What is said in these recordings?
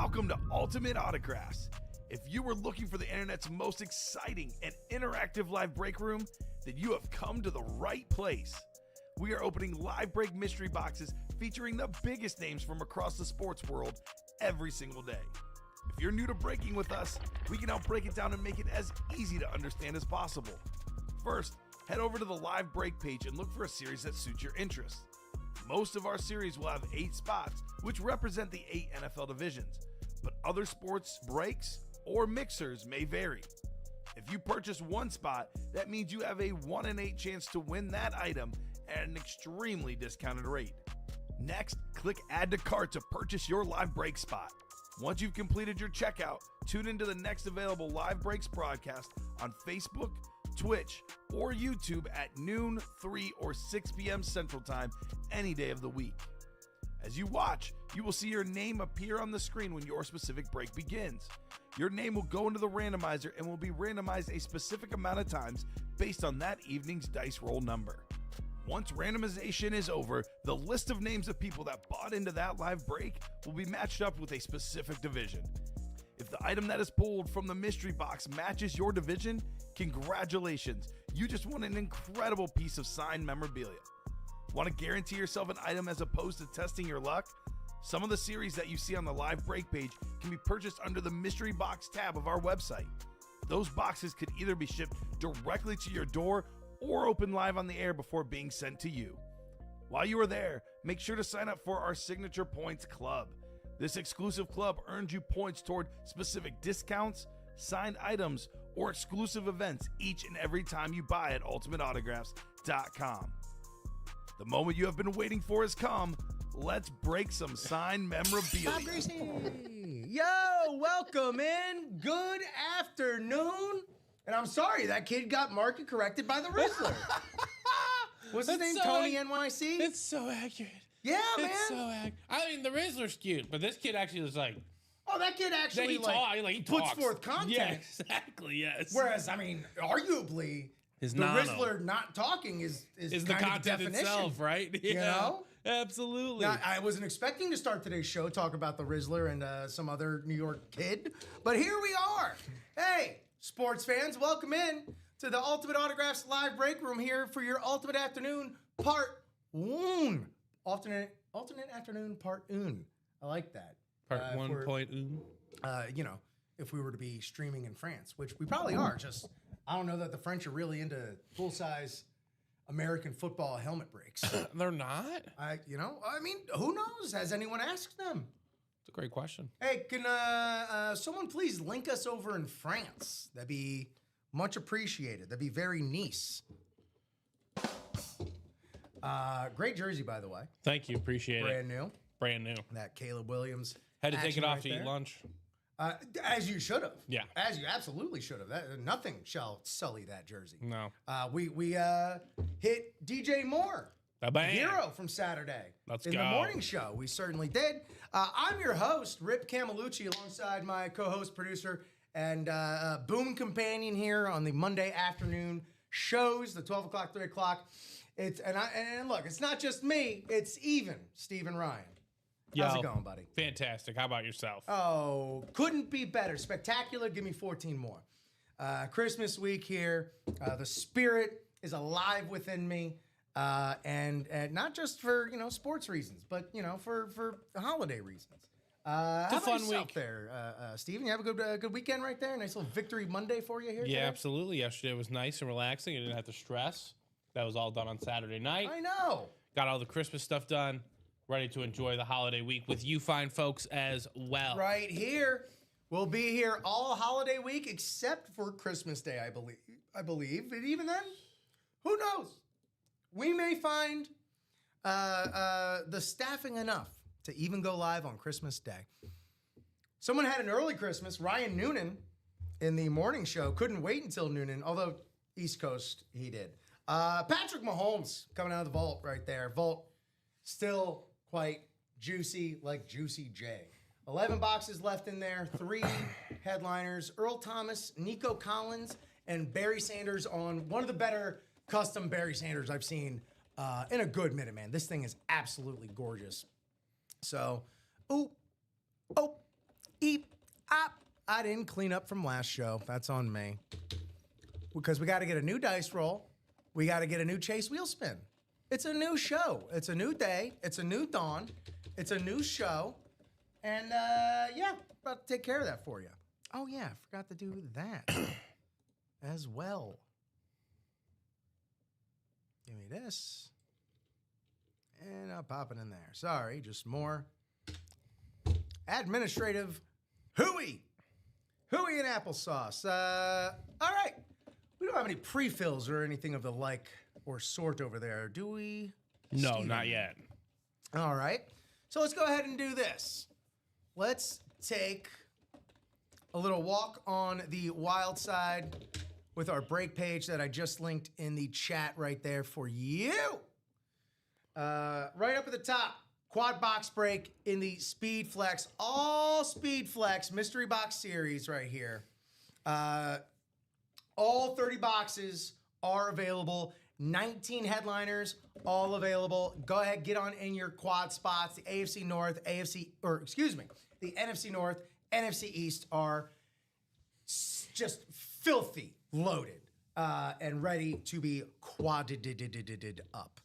Welcome to Ultimate Autographs. If you were looking for the internet's most exciting and interactive live break room, then you have come to the right place. We are opening live break mystery boxes featuring the biggest names from across the sports world every single day. If you're new to breaking with us, we can help break it down and make it as easy to understand as possible. First, head over to the live break page and look for a series that suits your interests. Most of our series will have 8 spots, which represent the 8 NFL divisions, but other sports breaks or mixers may vary. If you purchase one spot, that means you have a 1 in 8 chance to win that item at an extremely discounted rate. Next, click Add to Cart to purchase your live break spot. Once you've completed your checkout, tune into the next available live breaks broadcast on Facebook, Twitch, or YouTube at noon, 3, or 6 p.m. Central Time any day of the week. As you watch, you will see your name appear on the screen when your specific break begins. Your name will go into the randomizer and will be randomized a specific amount of times based on that evening's dice roll number. Once randomization is over, the list of names of people that bought into that live break will be matched up with a specific division. If the item that is pulled from the mystery box matches your division, congratulations, you just won an incredible piece of signed memorabilia. Want to guarantee yourself an item as opposed to testing your luck? Some of the series that you see on the live break page can be purchased under the mystery box tab of our website. Those boxes could either be shipped directly to your door or open live on the air before being sent to you. While you are there, make sure to sign up for our Signature Points Club. This exclusive club earns you points toward specific discounts, signed items, or exclusive events each and every time you buy at ultimateautographs.com. The moment you have been waiting for has come. Let's break some signed memorabilia. Yo, welcome in. Good afternoon. And I'm sorry, that kid got market corrected by the Rizzler. What's his name? So Tony NYC? It's so accurate. Yeah, man. It's so accurate. I mean, the Rizzler's cute, but this kid actually was like... Oh, that kid actually he puts talks. forth content. Yeah, exactly, yes. Whereas, I mean, arguably, His the nano. Rizzler not talking is the kind content of the definition, itself, right? Yeah, You know? Absolutely. Now, I wasn't expecting to start today's show talk about the Rizzler and some other New York kid, but here we are. Hey, sports fans, welcome in to the Ultimate Autographs live break room here for your Ultimate Afternoon Part 1. Alternate Afternoon Part 1. I like that. Part 1.1. You know, if we were to be streaming in France, which we probably are, just I don't know that the French are really into full-size American football helmet breaks. They're not? I mean, who knows? Has anyone asked them? It's a great question. Hey, can someone please link us over in France? That'd be much appreciated. That'd be very nice. Great jersey, by the way. Thank you. Appreciate Brand it. new. Brand new. That Caleb Williams. Had to take action it off right to there. eat lunch. As you should have. Yeah. As you absolutely should have. Nothing shall sully that jersey. No. We hit DJ Moore, the Bang. hero from Saturday. Let's in go. the morning show. We certainly did. I'm your host, Rip Camelucci, alongside my co-host, producer, and boom companion here on the Monday afternoon shows, the 12 o'clock, 3 o'clock. And look, it's not just me. It's even Stephen Ryan. How's it going, buddy? Fantastic. How about yourself? Oh, couldn't be better. Spectacular. Give me 14 more. Christmas week here. The spirit is alive within me. And not just for, sports reasons, but, for holiday reasons. How about fun yourself week there, Steven? You have a good weekend right there? Nice little victory Monday for you here Yeah, today? absolutely. Yesterday was nice and relaxing. I didn't have to stress. That was all done on Saturday night. I know. Got all the Christmas stuff done. Ready to enjoy the holiday week with you fine folks as well. Right here. We'll be here all holiday week except for Christmas Day, I believe. And even then, who knows? We may find the staffing enough to even go live on Christmas Day. Someone had an early Christmas. Ryan Noonan in the morning show couldn't wait until Noonan, although East Coast he did. Patrick Mahomes coming out of the vault right there. Vault still quite juicy, like Juicy J. 11 boxes left in there, 3 headliners, Earl Thomas, Nico Collins, and Barry Sanders on one of the better custom Barry Sanders I've seen in a good minute, man. This thing is absolutely gorgeous. So, Eep, op. I didn't clean up from last show. That's on me. Because we got to get a new dice roll. We got to get a new chase wheel spin. It's a new show. It's a new day. It's a new dawn. It's a new show. And yeah, about to take care of that for you. Oh yeah, I forgot to do that as well. Give me this. And I'll pop it in there. Sorry, just more administrative hooey. Hooey and applesauce. All right. We don't have any pre-fills or anything of the like or sort over there, do we? No, Steven? not yet. All right. So let's go ahead and do this. Let's take a little walk on the wild side with our break page that I just linked in the chat right there for you. Right up at the top, quad box break in the Speed Flex, all Speed Flex mystery box series right here. All 30 boxes are available. 19 headliners, all available. Go ahead, get on in your quad spots. The AFC North, the NFC North, NFC East are just filthy loaded and ready to be quadded up.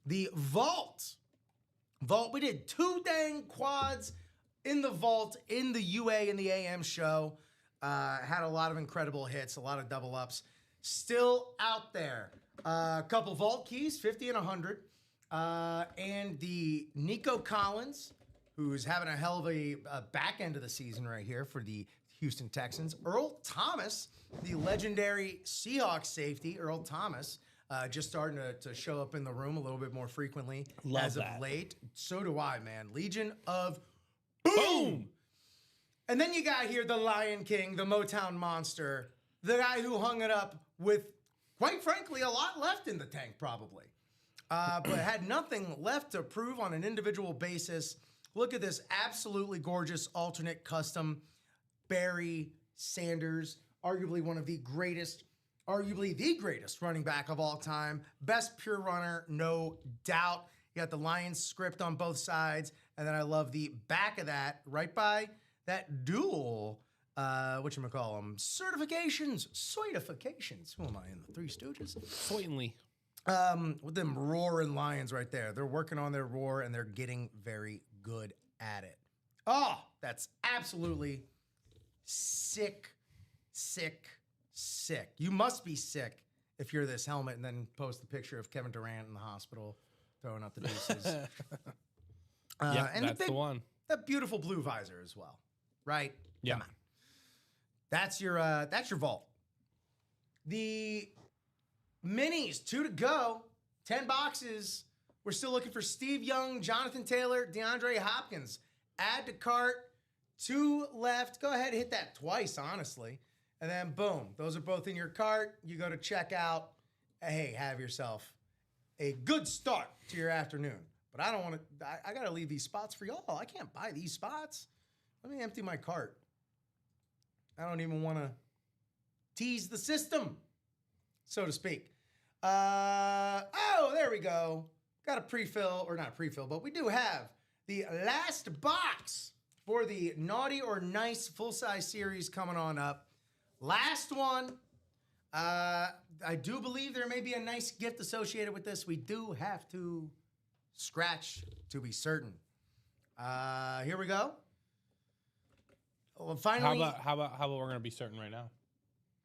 The Vault, we did 2 dang quads in the Vault in the UA and the AM show. Had a lot of incredible hits, a lot of double ups. Still out there. A couple Vault keys, 50 and 100. And the Nico Collins, who's having a hell of a back end of the season right here for the Houston Texans. Earl Thomas, the legendary Seahawks safety, Earl Thomas, just starting to show up in the room a little bit more frequently Love of that. late. So do I, man. Legion of Boom! And then you got here the Lion King, the Motown Monster, the guy who hung it up with, quite frankly, a lot left in the tank probably. But had nothing left to prove on an individual basis. Look at this absolutely gorgeous alternate custom Barry Sanders, arguably one of the greatest, arguably the greatest running back of all time. Best pure runner, no doubt. You got the Lions script on both sides. And then I love the back of that, right by that dual, whatchamacallem, certifications. Who am I in the Three Stooges? Certainly. With them roaring lions right there. They're working on their roar and they're getting very good at it. Oh, that's absolutely sick. You must be sick if you're this helmet and then post the picture of Kevin Durant in the hospital throwing up the deuces. Yeah, and that's the one. That beautiful blue visor as well, right? Yeah. Come on. That's your vault. The minis, 2 to go, 10 boxes. We're still looking for Steve Young, Jonathan Taylor, DeAndre Hopkins. Add to cart, 2 left. Go ahead and hit that twice, honestly. And then boom, those are both in your cart. You go to checkout. Hey, have yourself a good start to your afternoon. But I don't want to, I got to leave these spots for y'all. I can't buy these spots. Let me empty my cart. I don't even want to tease the system, so to speak. Oh, there we go. Got a pre-fill, or not pre-fill, but we do have the last box for the Naughty or Nice full-size series coming on up. Last one. I do believe there may be a nice gift associated with this. We do have to scratch to be certain. Here we go. Well, finally. How about we're gonna be certain right now?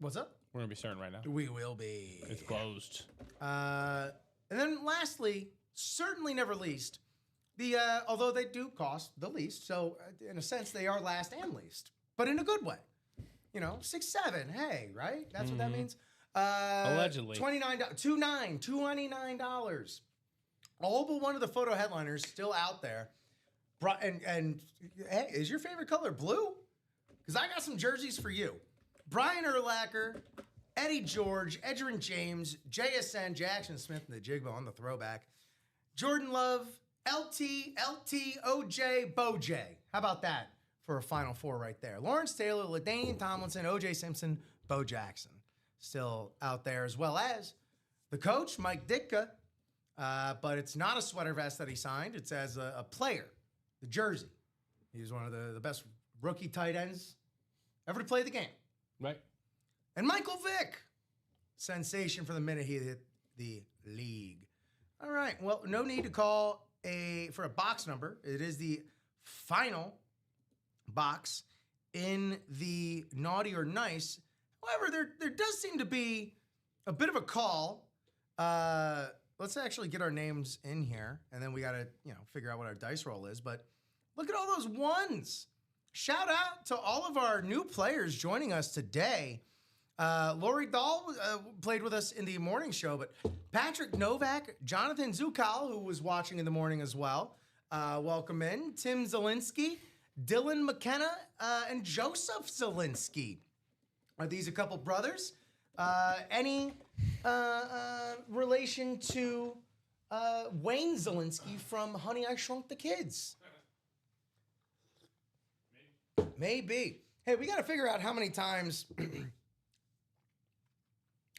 What's up? We're gonna be certain right now. We will be. It's closed. And then lastly, certainly never least, the although they do cost the least, so in a sense they are last and least, but in a good way. You know, 6-7. Hey, right? That's what that means. Allegedly. $299. All but one of the photo headliners still out there. And hey, is your favorite color blue? Because I got some jerseys for you. Brian Urlacher, Eddie George, Edgerrin James, JSN, Jackson Smith, and the Jigba on the throwback. Jordan Love, LT, OJ, Boj. How about that for a Final Four right there? Lawrence Taylor, LaDainian Tomlinson, OJ Simpson, Bo Jackson. Still out there, as well as the coach, Mike Ditka. But it's not a sweater vest that he signed. It's as a player, the jersey. He's one of the best rookie tight ends ever to play the game. Right. And Michael Vick, sensation for the minute he hit the league. All right, well, no need to call for a box number. It is the final box in the naughty or nice. However, there does seem to be a bit of a call. Let's actually get our names in here, and then we got to, figure out what our dice roll is. But look at all those ones. Shout out to all of our new players joining us today. Lori Dahl played with us in the morning show, but Patrick Novak, Jonathan Zukal, who was watching in the morning as well, welcome in. Tim Zielinski, Dylan McKenna, and Joseph Zielinski. Are these a couple brothers? Any relation to Wayne Zielinski from Honey, I Shrunk the Kids? Maybe. Hey, we got to figure out how many times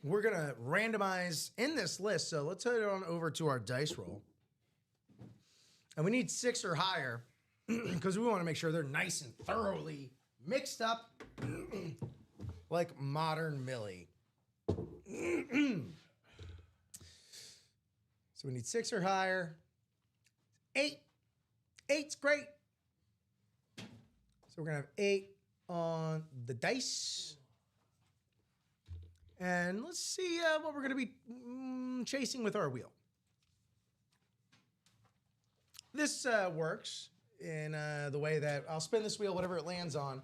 we're going to randomize in this list. So let's head on over to our dice roll. And we need 6 or higher because we want to make sure they're nice and thoroughly mixed up like modern Millie. So we need 6 or higher. 8. 8's great. So we're going to have 8 on the dice. And let's see what we're going to be chasing with our wheel. This works in the way that I'll spin this wheel, whatever it lands on.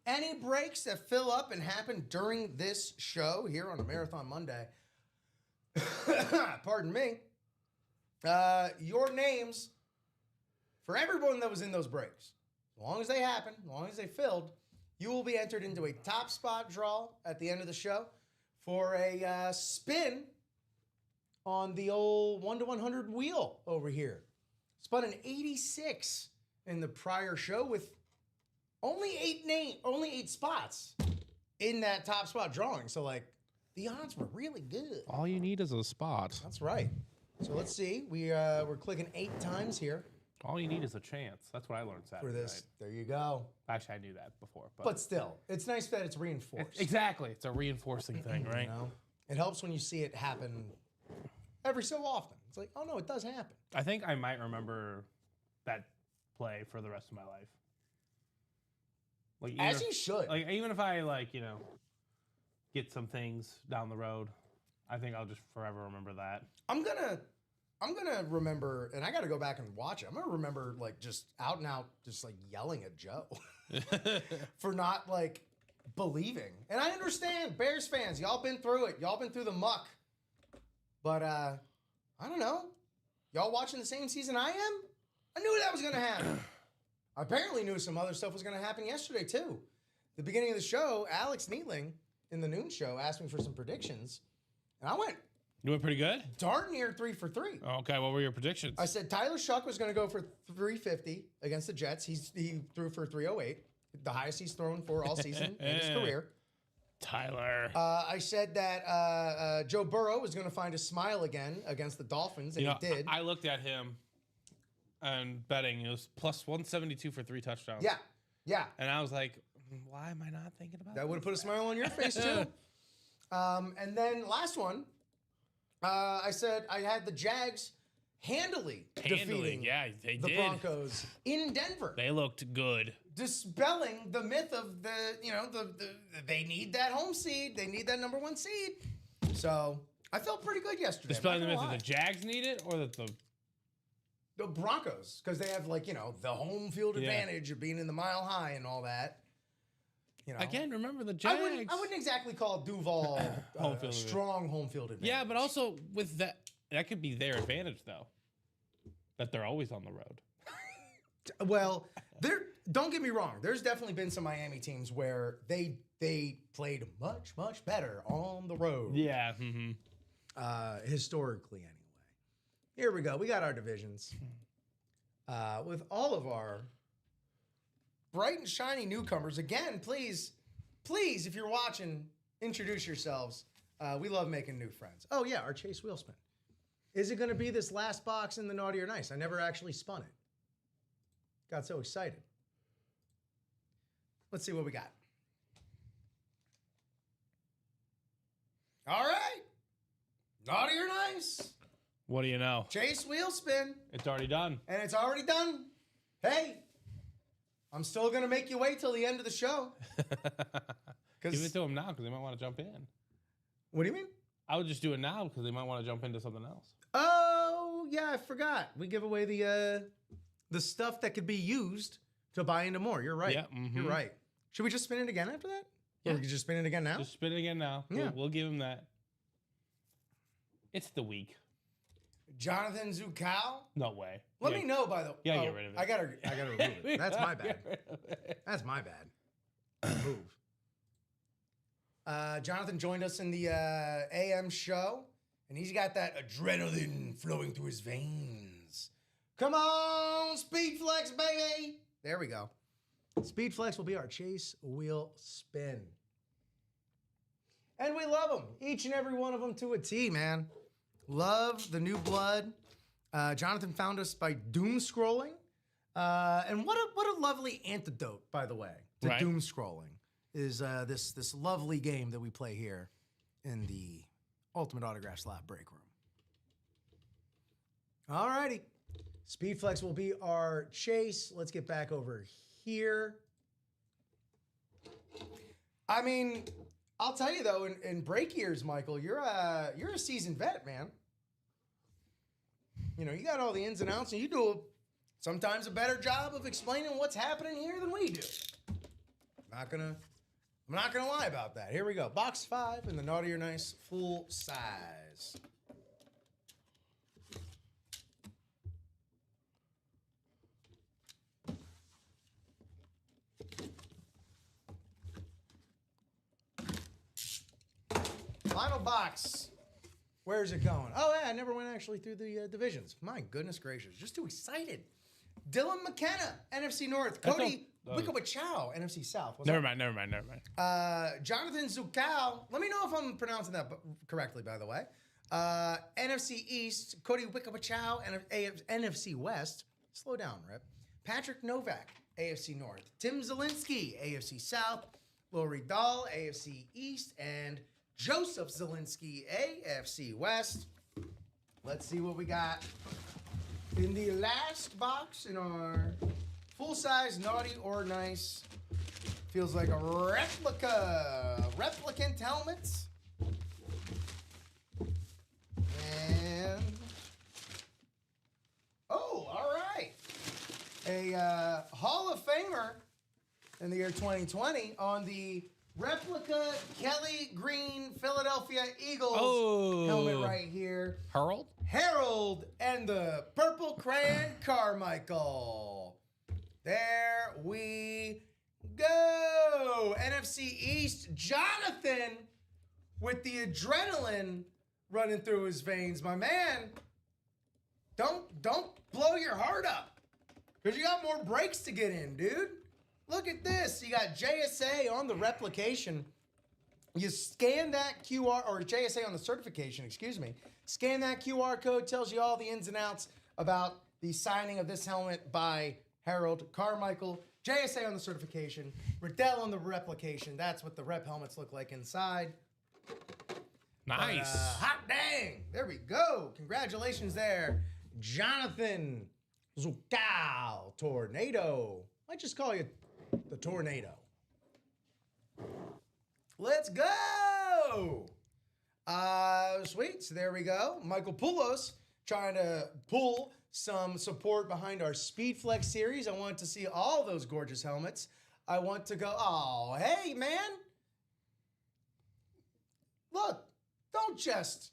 Any breaks that fill up and happen during this show here on a Marathon Monday, pardon me, your names for everyone that was in those breaks, as long as they happen, as long as they filled, you will be entered into a top spot draw at the end of the show for a spin on the old 1 to 100 wheel over here. Spun an 86 in the prior show with only 8 spots in that top spot drawing. So, the odds were really good. All you need is a spot. That's right. So let's see. We're clicking 8 times here. All you need is a chance. That's what I learned Saturday For this. night. There you go. Actually, I knew that before. But still, it's nice that it's reinforced. Exactly. It's a reinforcing thing, right? It helps when you see it happen every so often. It's like, oh no, it does happen. I think I might remember that play for the rest of my life. As you should. Even if I get some things down the road, I think I'll just forever remember that. I'm gonna remember, and I got to go back and watch it. I'm gonna remember just out and out, just yelling at Joe for not believing. And I understand, Bears fans, y'all been through it. Y'all been through the muck. But I don't know. Y'all watching the same season I am? I knew that was gonna happen. I apparently knew some other stuff was gonna happen yesterday too. The beginning of the show, Alex Neatling in the noon show asked me for some predictions, and I went. You went pretty good? Darn near 3 for 3. Okay, what were your predictions? I said Tyler Shuck was going to go for 350 against the Jets. He threw for 308, the highest he's thrown for all season in his career. Tyler. I said that Joe Burrow was going to find a smile again against the Dolphins, and he did. I looked at him and betting. It was plus 172 for 3 touchdowns. Yeah. And I was like, why am I not thinking about that? Would have put a smile on your face, too. And then last one. I said I had the Jags handily defeating the Broncos in Denver. They looked good. Dispelling the myth of they need that home seed. They need that number 1 seed. So I felt pretty good yesterday. Dispelling the myth that the Jags need it or that the Broncos, because they have the home field advantage of being in the Mile High and all that. Again, remember the Jags. I wouldn't exactly call Duval a strong home field advantage. Yeah, but also with that could be their advantage though, that they're always on the road. Well, don't get me wrong. There's definitely been some Miami teams where they played much, much better on the road. Yeah. Historically, anyway. Here we go. We got our divisions with all of our bright and shiny newcomers. Again, please, if you're watching, introduce yourselves. We love making new friends. Oh, yeah, our Chase wheel spin. Is it going to be this last box in the Naughty or Nice? I never actually spun it. Got so excited. Let's see what we got. All right. Naughty or nice? What do you know? Chase wheel spin. It's already done. And it's already done. Hey, I'm still going to make you wait till the end of the show. Give it to them now because they might want to jump in. What do you mean? I would just do it now because they might want to jump into something else. Oh, yeah, I forgot. We give away the stuff that could be used to buy into more. You're right. Yeah, You're right. Should we just spin it again after that? Yeah. Or we could just spin it again now? Just spin it again now. Yeah. We'll give him that. It's the week. Jonathan Zukau. No way. Let me know, by the way. Yeah, get rid of it. I gotta remove it. That's my bad. That's my bad. Move. Jonathan joined us in the AM show, and he's got that adrenaline flowing through his veins. Come on, Speed Flex, baby. There we go. Speed Flex will be our chase wheel spin. And we love them. Each and every one of them to a T, man. Love the new blood. Jonathan found us by doom scrolling. And what a lovely antidote, by the way, to doom scrolling is this lovely game that we play here in the Ultimate Autograph Slot break room. All righty. Speedflex will be our chase. Let's get back over here. I mean, I'll tell you though, in break years, Michael, you're a seasoned vet, man. You know, you got all the ins and outs, and you do sometimes a better job of explaining what's happening here than we do. I'm not gonna lie about that. Here we go. Box 5 in the Naughty or Nice full size. Final box. Where's it going? Oh, yeah, I never went actually through the divisions. My goodness gracious. Just too excited. Dylan McKenna, NFC North. Cody Wickawachow, NFC South. Never mind. Jonathan Zukau. Let me know if I'm pronouncing that correctly, by the way. NFC East. Cody Wickawachow, NFC West. Slow down, Rip. Patrick Novak, AFC North. Tim Zielinski, AFC South. Lori Dahl, AFC East. And Joseph Zielinski, AFC West. Let's see what we got in the last box in our full-size Naughty or Nice. Feels like a replicant helmets. And, oh, all right. A Hall of Famer in the year 2020 on the replica Kelly Green Philadelphia Eagles helmet right here. Harold and the Purple Crayon Carmichael. There we go. NFC East, Jonathan with the adrenaline running through his veins. My man, don't blow your heart up because you got more breaks to get in, dude. Look at this. You got JSA on the replication. You scan that QR, or JSA on the certification, excuse me. Scan that QR code, tells you all the ins and outs about the signing of this helmet by Harold Carmichael. JSA on the certification. Riddell on the replication. That's what the rep helmets look like inside. Nice. Hot dang. There we go. Congratulations there. Jonathan Zukau Tornado. I just call you the Tornado. Let's go. Sweet. So there we go. Michael Poulos trying to pull some support behind our Speedflex series. I want to see all those gorgeous helmets. I want to go, oh, hey, man. Look, don't just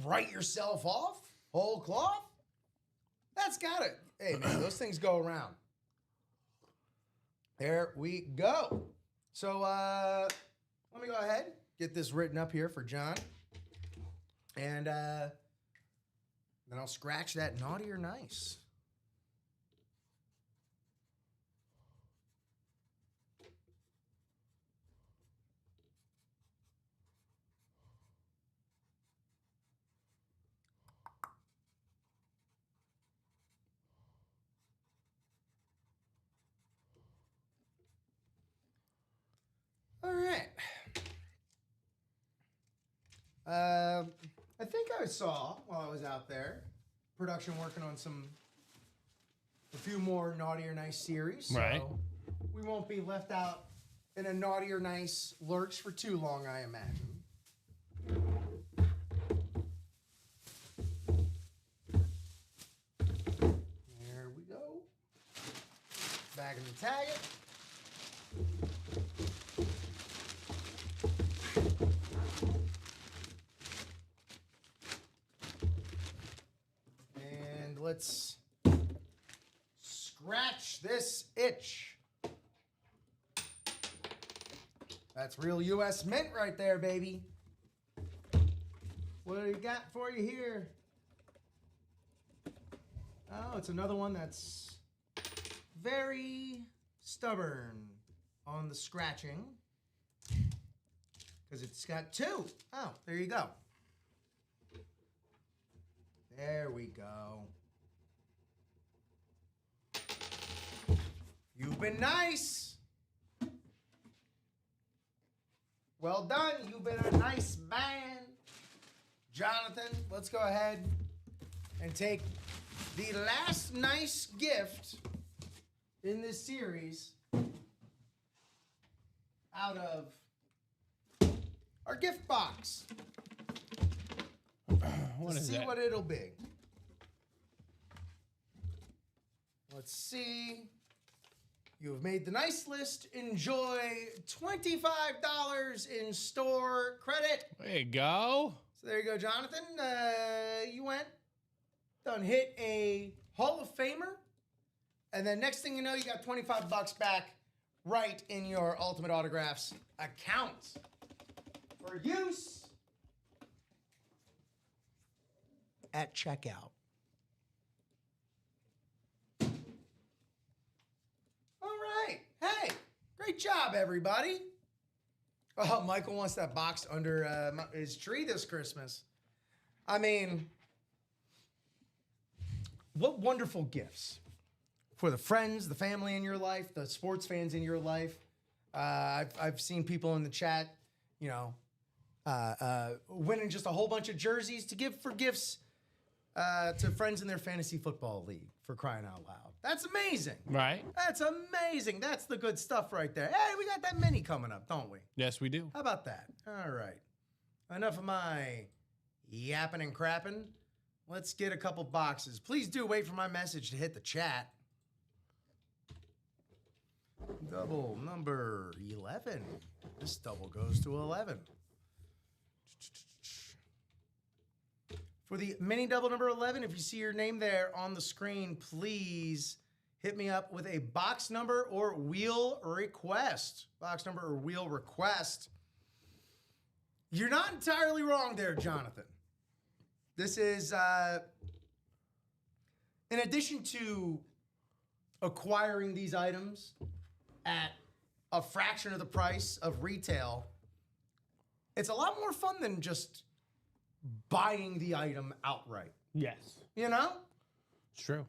write yourself off whole cloth. That's got it. Hey, man, those things go around. There we go. So let me go ahead, get this written up here for John. And then I'll scratch that Naughty or Nice. I think I saw while I was out there, production working on a few more Naughty or Nice series. Right. So we won't be left out in a Naughty or Nice lurch for too long, I imagine. There we go. Back in the tag it. And let's scratch this itch. That's real U.S. Mint right there, baby. What do you got for you here? Oh, it's another one that's very stubborn on the scratching. Because it's got two. Oh, there you go. There we go. You've been nice. Well done. You've been a nice man. Jonathan, let's go ahead and take the last nice gift in this series out of our gift box. What is see that? what it'll be. Let's see. You have made the nice list. Enjoy $25 in store credit. There you go. So there you go, Jonathan. You went, done hit a Hall of Famer, and then next thing you know, you got $25 back right in your Ultimate Autographs account for use at checkout. All right. Hey, great job, everybody. Oh, Michael wants that box under his tree this Christmas. I mean, what wonderful gifts for the friends, the family in your life, the sports fans in your life. I've seen people in the chat, you know, winning just a whole bunch of jerseys to give for gifts to friends in their fantasy football league, for crying out loud. That's amazing. Right. That's amazing. That's the good stuff right there. Hey, we got that mini coming up, don't we? Yes, we do. How about that? All right. Enough of my yapping and crapping. Let's get a couple boxes. Please do wait for my message to hit the chat. Double number 11. This double goes to 11. For the mini double number 11, if you see your name there on the screen, please hit me up with a box number or wheel request. Box number or wheel request. You're not entirely wrong there, Jonathan. This is, in addition to acquiring these items at a fraction of the price of retail, it's a lot more fun than just buying the item outright. Yes. You know? It's true.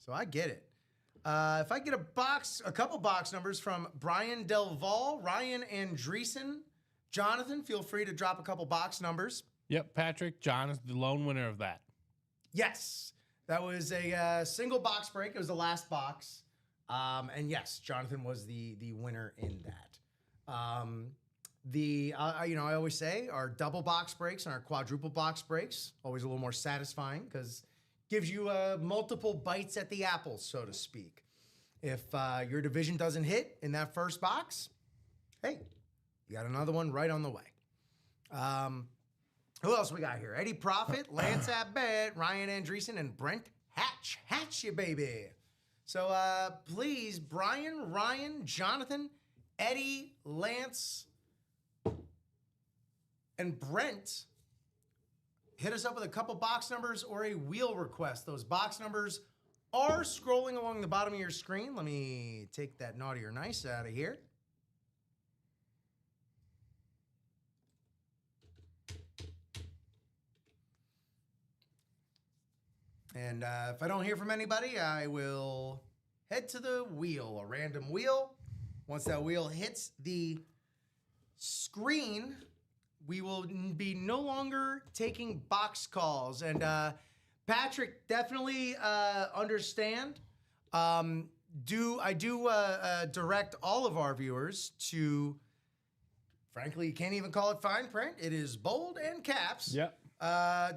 So I get it. If I get a couple box numbers from Brian Delval, Ryan Andreessen, Jonathan, feel free to drop a couple box numbers. Yep, Patrick, John is the lone winner of that. Yes, that was a single box break. It was the last box. And yes, Jonathan was the winner in that. I always say our double box breaks and our quadruple box breaks, always a little more satisfying because gives you multiple bites at the apple, so to speak. If your division doesn't hit in that first box, hey, you got another one right on the way. Who else we got here? Eddie Profit, Lance Abbott, Ryan Andreessen, and Brent Hatch. Hatch you, baby. So please, Brian, Ryan, Jonathan, Eddie, Lance, and Brent, hit us up with a couple box numbers or a wheel request. Those box numbers are scrolling along the bottom of your screen. Let me take that naughty or nice out of here. And if I don't hear from anybody, I will head to the wheel, a random wheel. Once that wheel hits the screen, we will be no longer taking box calls. And Patrick, definitely understand. I do direct all of our viewers to, frankly, you can't even call it fine print. It is bold and caps. Yep.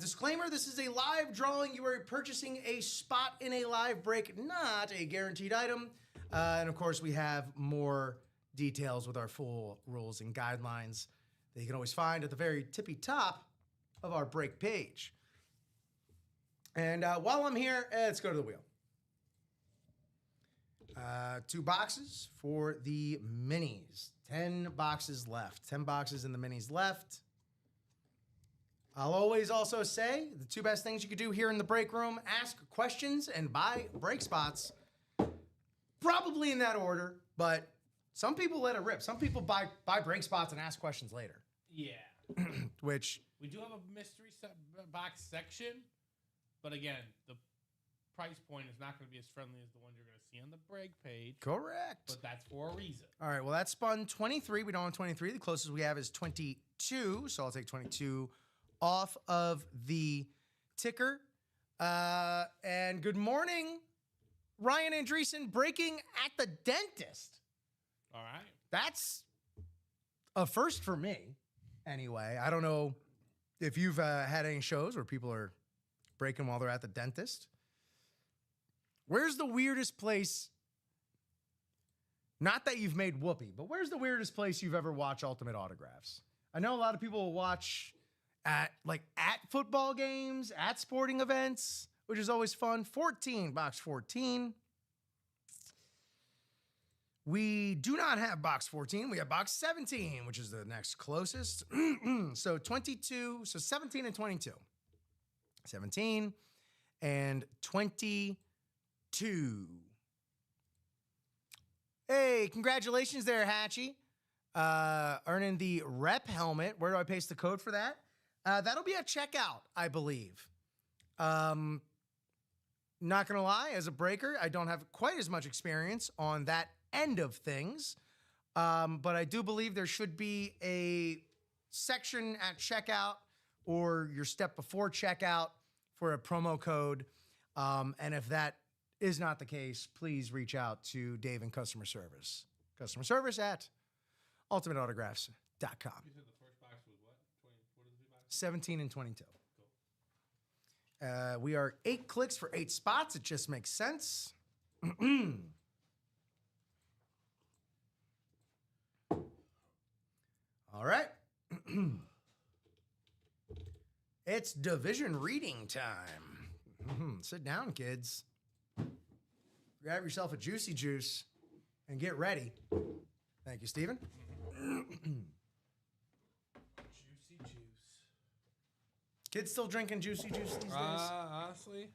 Disclaimer, this is a live drawing. You are purchasing a spot in a live break, not a guaranteed item. And of course, we have more details with our full rules and guidelines that you can always find at the very tippy top of our break page. And while I'm here, let's go to the wheel. 2 boxes for the minis. 10 boxes left. 10 boxes in the minis left. I'll always also say the 2 best things you could do here in the break room: ask questions and buy break spots. Probably in that order, but some people let it rip. Some people buy break spots and ask questions later. Yeah. Which we do have a mystery box section, but again, the price point is not going to be as friendly as the one you're going to see on the break page. correct. But that's for a reason. All right, well, that's spun 23. We don't have 23. The closest we have is 22, so I'll take 22 off of the ticker. And good morning, Ryan Andreessen, breaking at the dentist. All right. That's a first for me, anyway. I don't know if you've had any shows where people are breaking while they're at the dentist. Where's the weirdest place? Not that you've made whoopee, but where's the weirdest place you've ever watched Ultimate Autographs? I know a lot of people will watch at football games, at sporting events, which is always fun. 14, box 14. We do not have box 14. We have box 17, which is the next closest. So 22, so 17 and 22. 17 and 22. Hey, congratulations there, Hatchie. Earning the rep helmet. Where do I paste the code for that? That'll be at checkout, I believe. Not gonna lie, as a breaker, I don't have quite as much experience on that end of things. But I do believe there should be a section at checkout or your step before checkout for a promo code. And if that is not the case, please reach out to Dave in customer service. Customer service at ultimateautographs.com. You said the first box was what? 20, what are the 2 boxes? 17 and 22. We are 8 clicks for 8 spots. It just makes sense. All right. It's division reading time. Sit down, kids. Grab yourself a juicy juice and get ready. Thank you, Steven. Juicy juice. Kids still drinking juicy juice these days? Honestly,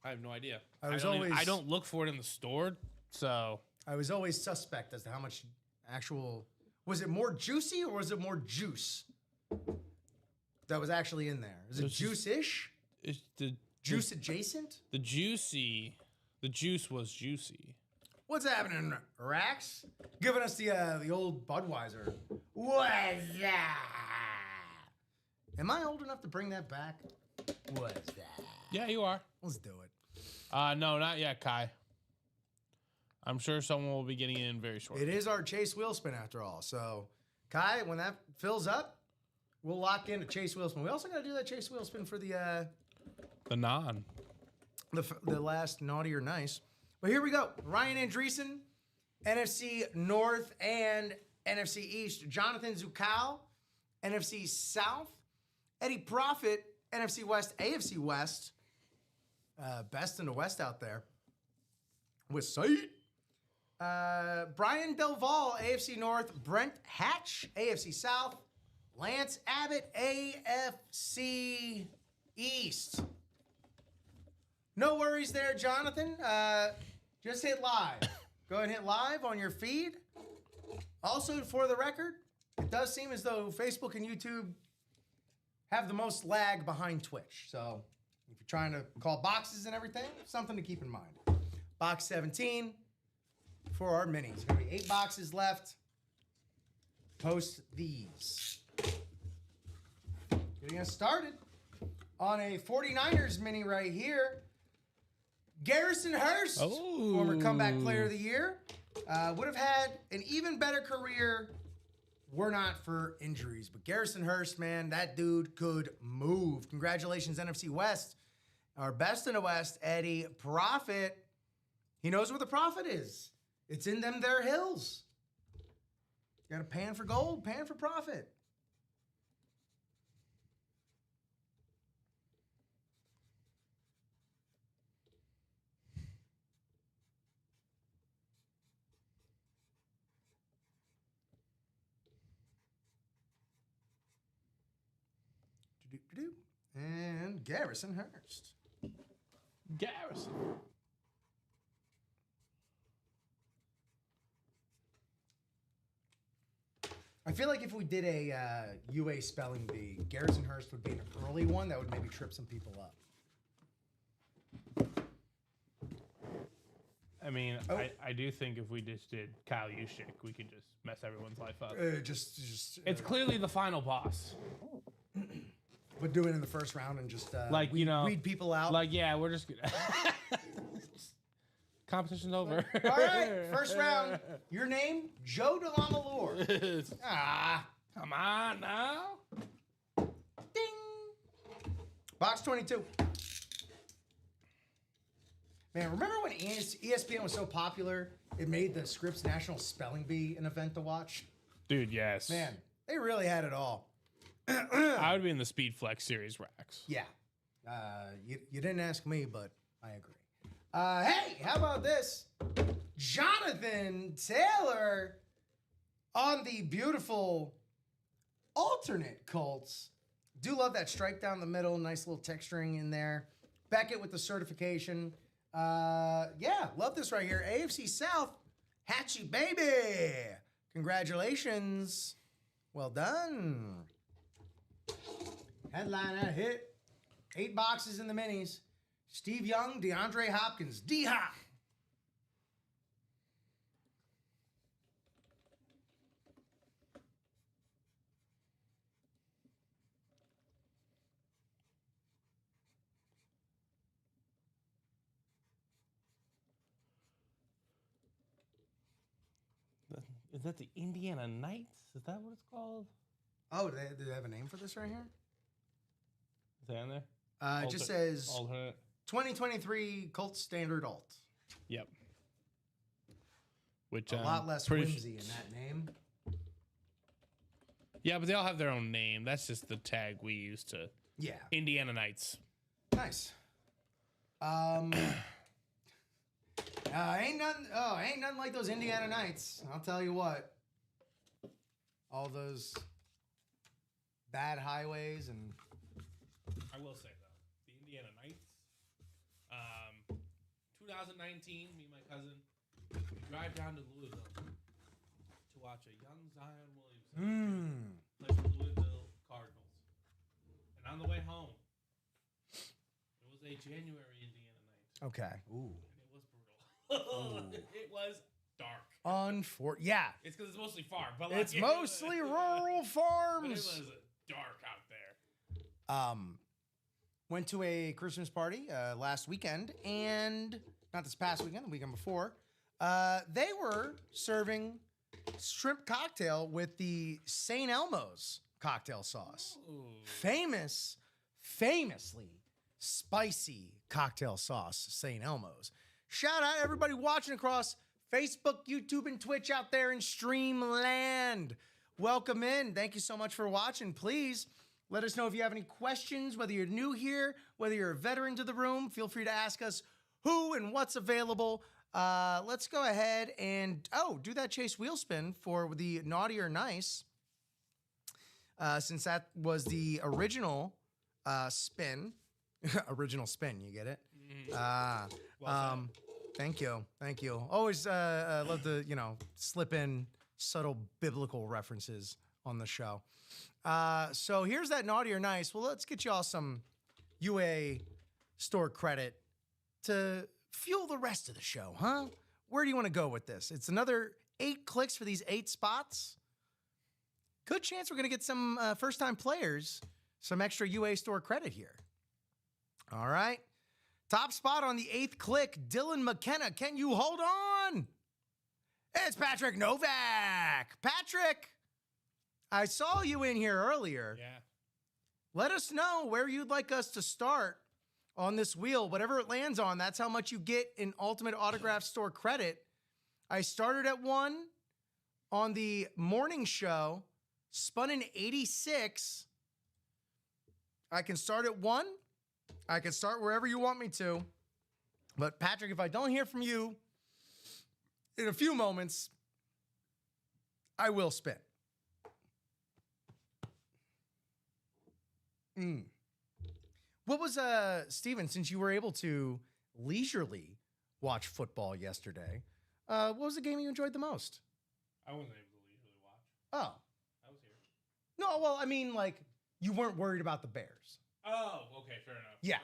I have no idea. I I don't look for it in the store, so I was always suspect as to how much actual... Was it more juicy or was it more juice that was actually in there? Is it juice-ish? it's the Juice adjacent? the juice was juicy. What's happening, Rax? Giving us the old Budweiser. What's that? Am I old enough to bring that back? What's that? Yeah, you are. Let's do it. No, not yet, Kai. I'm sure someone will be getting in very shortly. It is our Chase Wheelspin after all. So, Kai, when that fills up, we'll lock in a Chase Wheelspin. We also got to do that Chase Wheelspin for the last naughty or nice. But here we go. Ryan Andreessen, NFC North and NFC East. Jonathan Zukow, NFC South. Eddie Profit, NFC West, AFC West. Best in the West out there. With sight. Brian Delval, AFC North. Brent Hatch, AFC South. Lance Abbott, AFC East. No worries there, Jonathan. Just hit live. Go ahead and hit live on your feed. Also, for the record, it does seem as though Facebook and YouTube have the most lag behind Twitch. So if you're trying to call boxes and everything, something to keep in mind. Box 17 for our minis. Going to be 8 boxes left. Post these. getting us started on a 49ers mini right here. Garrison Hurst, former comeback player of the year, would have had an even better career were not for injuries. But Garrison Hurst, man, that dude could move. Congratulations, NFC West. Our best in the West, Eddie Profit. He knows where the profit is. It's in them there hills. You got to pan for gold, pan for profit. And Garrison Hurst. Garrison. I feel like if we did a UA spelling bee, Garrison Hurst would be an early one that would maybe trip some people up. I mean, I do think if we just did Kyle Juszczyk, we could just mess everyone's life up. It's clearly the final boss. But do it in the first round and just weed people out. Like, yeah, we're just gonna competition's over. All right, first round. Your name, Joe DeLamalure. Come on now. Ding. Box 22. Man, remember when ESPN was so popular, it made the Scripps National Spelling Bee an event to watch? Dude, yes. Man, they really had it all. I would be in the Speed Flex Series racks. Yeah. You didn't ask me, but I agree. Hey, how about this? Jonathan Taylor on the beautiful alternate Colts. Do love that strike down the middle. Nice little texturing in there. Beckett with the certification. Yeah, love this right here. AFC South. Hatchy baby. Congratulations. Well done. Headliner hit. 8 boxes in the minis. Steve Young, DeAndre Hopkins, D-Hop. Is that the Indiana Knights? Is that what it's called? Oh, do they have a name for this right here? Is that in there? It just says alternate. 2023 Colts Standard Alt. Yep. Which a lot less whimsy in that name. Yeah, but they all have their own name. That's just the tag we use to. Yeah. Indiana Knights. Nice. Ain't nothing like those Indiana Knights. I'll tell you what. All those bad highways and. I will say though, the Indiana Knights. 2019, me and my cousin, we drive down to Louisville to watch a young Zion Williamson play for the Louisville Cardinals. And on the way home, it was a January Indiana night. Okay. Ooh. And it was brutal. It was dark. Yeah. It's because it's mostly farm, but like, It's mostly rural farms. But it was dark out there. Went to a Christmas party last weekend, and not this past weekend, the weekend before. They were serving shrimp cocktail with the St. Elmo's cocktail sauce. Ooh. Famously spicy cocktail sauce, St. Elmo's. Shout out everybody watching across Facebook, YouTube, and Twitch out there in Streamland. Welcome in. Thank you so much for watching. Please let us know if you have any questions, whether you're new here, whether you're a veteran to the room. Feel free to ask us who and what's available. Let's go ahead and, do that Chase wheel spin for the Naughty or Nice. Since that was the original spin. Original spin, you get it? Thank you. Always love to, slip in subtle biblical references on the show. So here's that Naughty or Nice. Well, let's get y'all some UA store credit to fuel the rest of the show, huh? Where do you want to go with this? It's another 8 clicks for these 8 spots. Good chance we're going to get some first-time players some extra UA Store credit here. All right. Top spot on the 8th click, Dylan McKenna. Can you hold on? It's Patrick Novak. Patrick, I saw you in here earlier. Yeah. Let us know where you'd like us to start on this wheel. Whatever it lands on, that's how much you get in Ultimate Autograph Store credit. I started at 1 on the morning show, spun in 86. I can start at 1. I can start wherever you want me to. But Patrick, if I don't hear from you in a few moments, I will spin. What was, Steven, since you were able to leisurely watch football yesterday, what was the game you enjoyed the most? I wasn't able to leisurely watch. Oh. I was here. No, well, I mean, like, you weren't worried about the Bears. Oh, okay, fair enough. Yeah,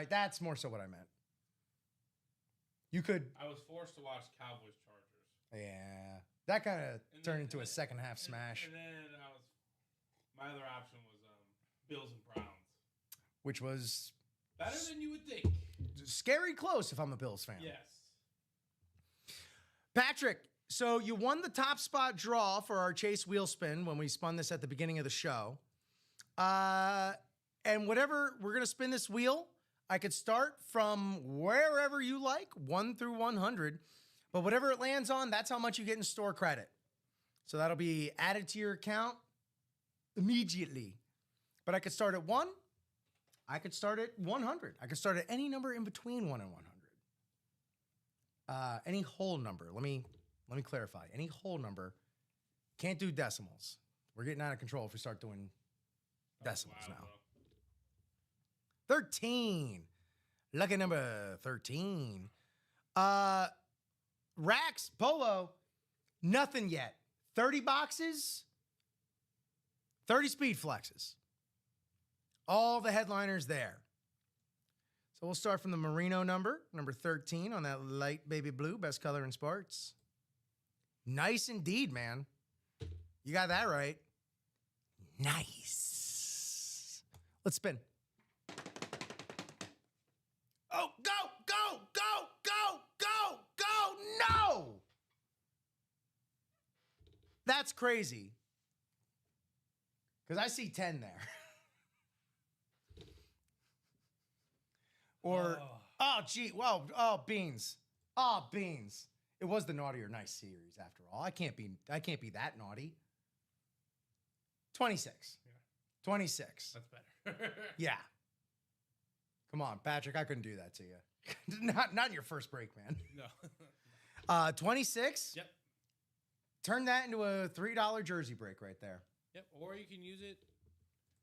that's more so what I meant. You could. I was forced to watch Cowboys Chargers. Yeah. That kind of turned into a second half smash. And then my other option was Bills and Browns. Which was better than you would think. Scary close if I'm a Bills fan. Yes. Patrick, so you won the top spot draw for our Chase wheel spin when we spun this at the beginning of the show. And whatever, we're going to spin this wheel. I could start from wherever you like, 1 through 100. But whatever it lands on, that's how much you get in store credit. So that'll be added to your account immediately. But I could start at 1. I could start at 100. I could start at any number in between 1 and 100. Any whole number. Let me clarify. Any whole number. Can't do decimals. We're getting out of control if we start doing decimals now. 13. Lucky number 13. Racks, Polo, nothing yet. 30 boxes, 30 speed flexes. All the headliners there. So we'll start from the Merino number 13 on that light baby blue, best color in sports. Nice indeed, man. You got that right. Nice. Let's spin. Oh, go, go, go, go, go, go. No! That's crazy. Because I see 10 there. Or, gee, well, beans. Oh, beans. It was the Naughty or Nice series after all. I can't be that naughty. 26. Yeah. 26. That's better. Yeah. Come on, Patrick. I couldn't do that to you. not in your first break, man. No. 26. Yep. Turn that into a $3 jersey break right there. Yep. Or you can use it.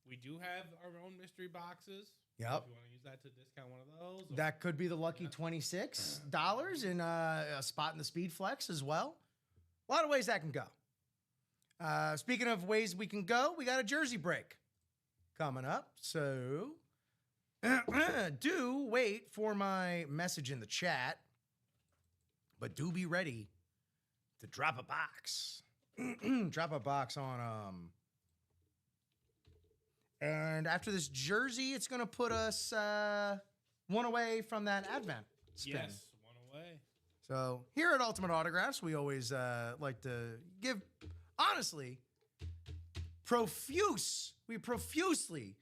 We do have our own mystery boxes. Yep. If you want to use that to discount one of those. That could be the lucky $26 in a spot in the Speed Flex as well. A lot of ways that can go. Speaking of ways we can go, we got a jersey break coming up. So do wait for my message in the chat, but do be ready to drop a box. Drop a box on and after this jersey, it's going to put us one away from that Advent spin. Yes, one away. So here at Ultimate Autographs, we always like to give, honestly, we profusely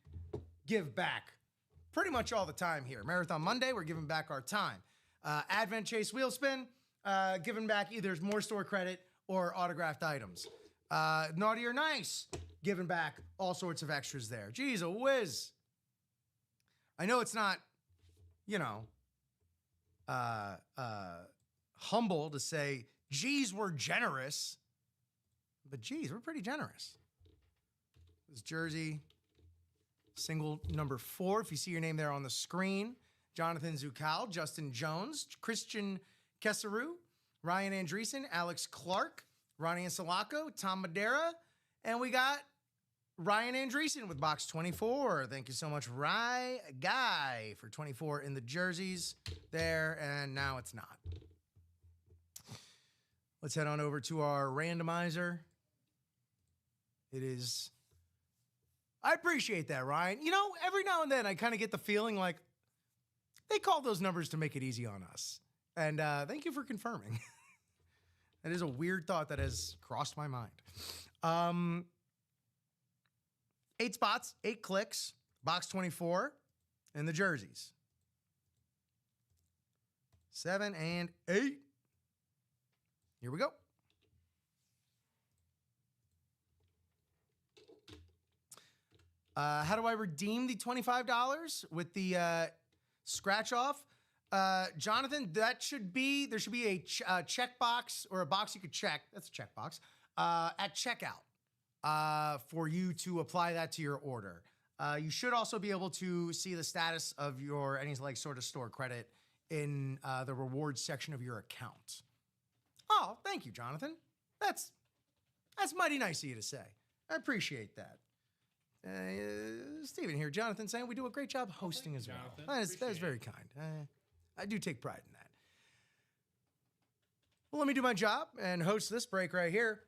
give back pretty much all the time here. Marathon Monday, we're giving back our time. Advent Chase Wheel Spin, giving back either more store credit or autographed items. Naughty or Nice, giving back all sorts of extras there. Geez, a whiz. I know it's not, humble to say, geez, we're generous. But geez, we're pretty generous. This jersey, single number 4. If you see your name there on the screen, Jonathan Zukal, Justin Jones, Christian Kesaru, Ryan Andreessen, Alex Clark, Ronnie Insalaco, Tom Madera, and we got Ryan Andreessen with box 24. Thank you so much, Rye Guy, for 24 in the jerseys there, and now it's not. Let's head on over to our randomizer. It is... I appreciate that, Ryan. You know, every now and then I kind of get the feeling like they call those numbers to make it easy on us. And thank you for confirming. That is a weird thought that has crossed my mind. 8 spots, 8 clicks, box 24, and the jerseys. 7 and 8. Here we go. How do I redeem the $25 with the scratch off? Jonathan, there should be a check box or a box you could check. That's a check box at checkout for you to apply that to your order. You should also be able to see the status of your any like sort of store credit in the rewards section of your account. Oh, thank you, Jonathan. That's mighty nice of you to say. I appreciate that. Steven here, Jonathan saying we do a great job hosting as well. That is very kind. I do take pride in that. Well, let me do my job and host this break right here.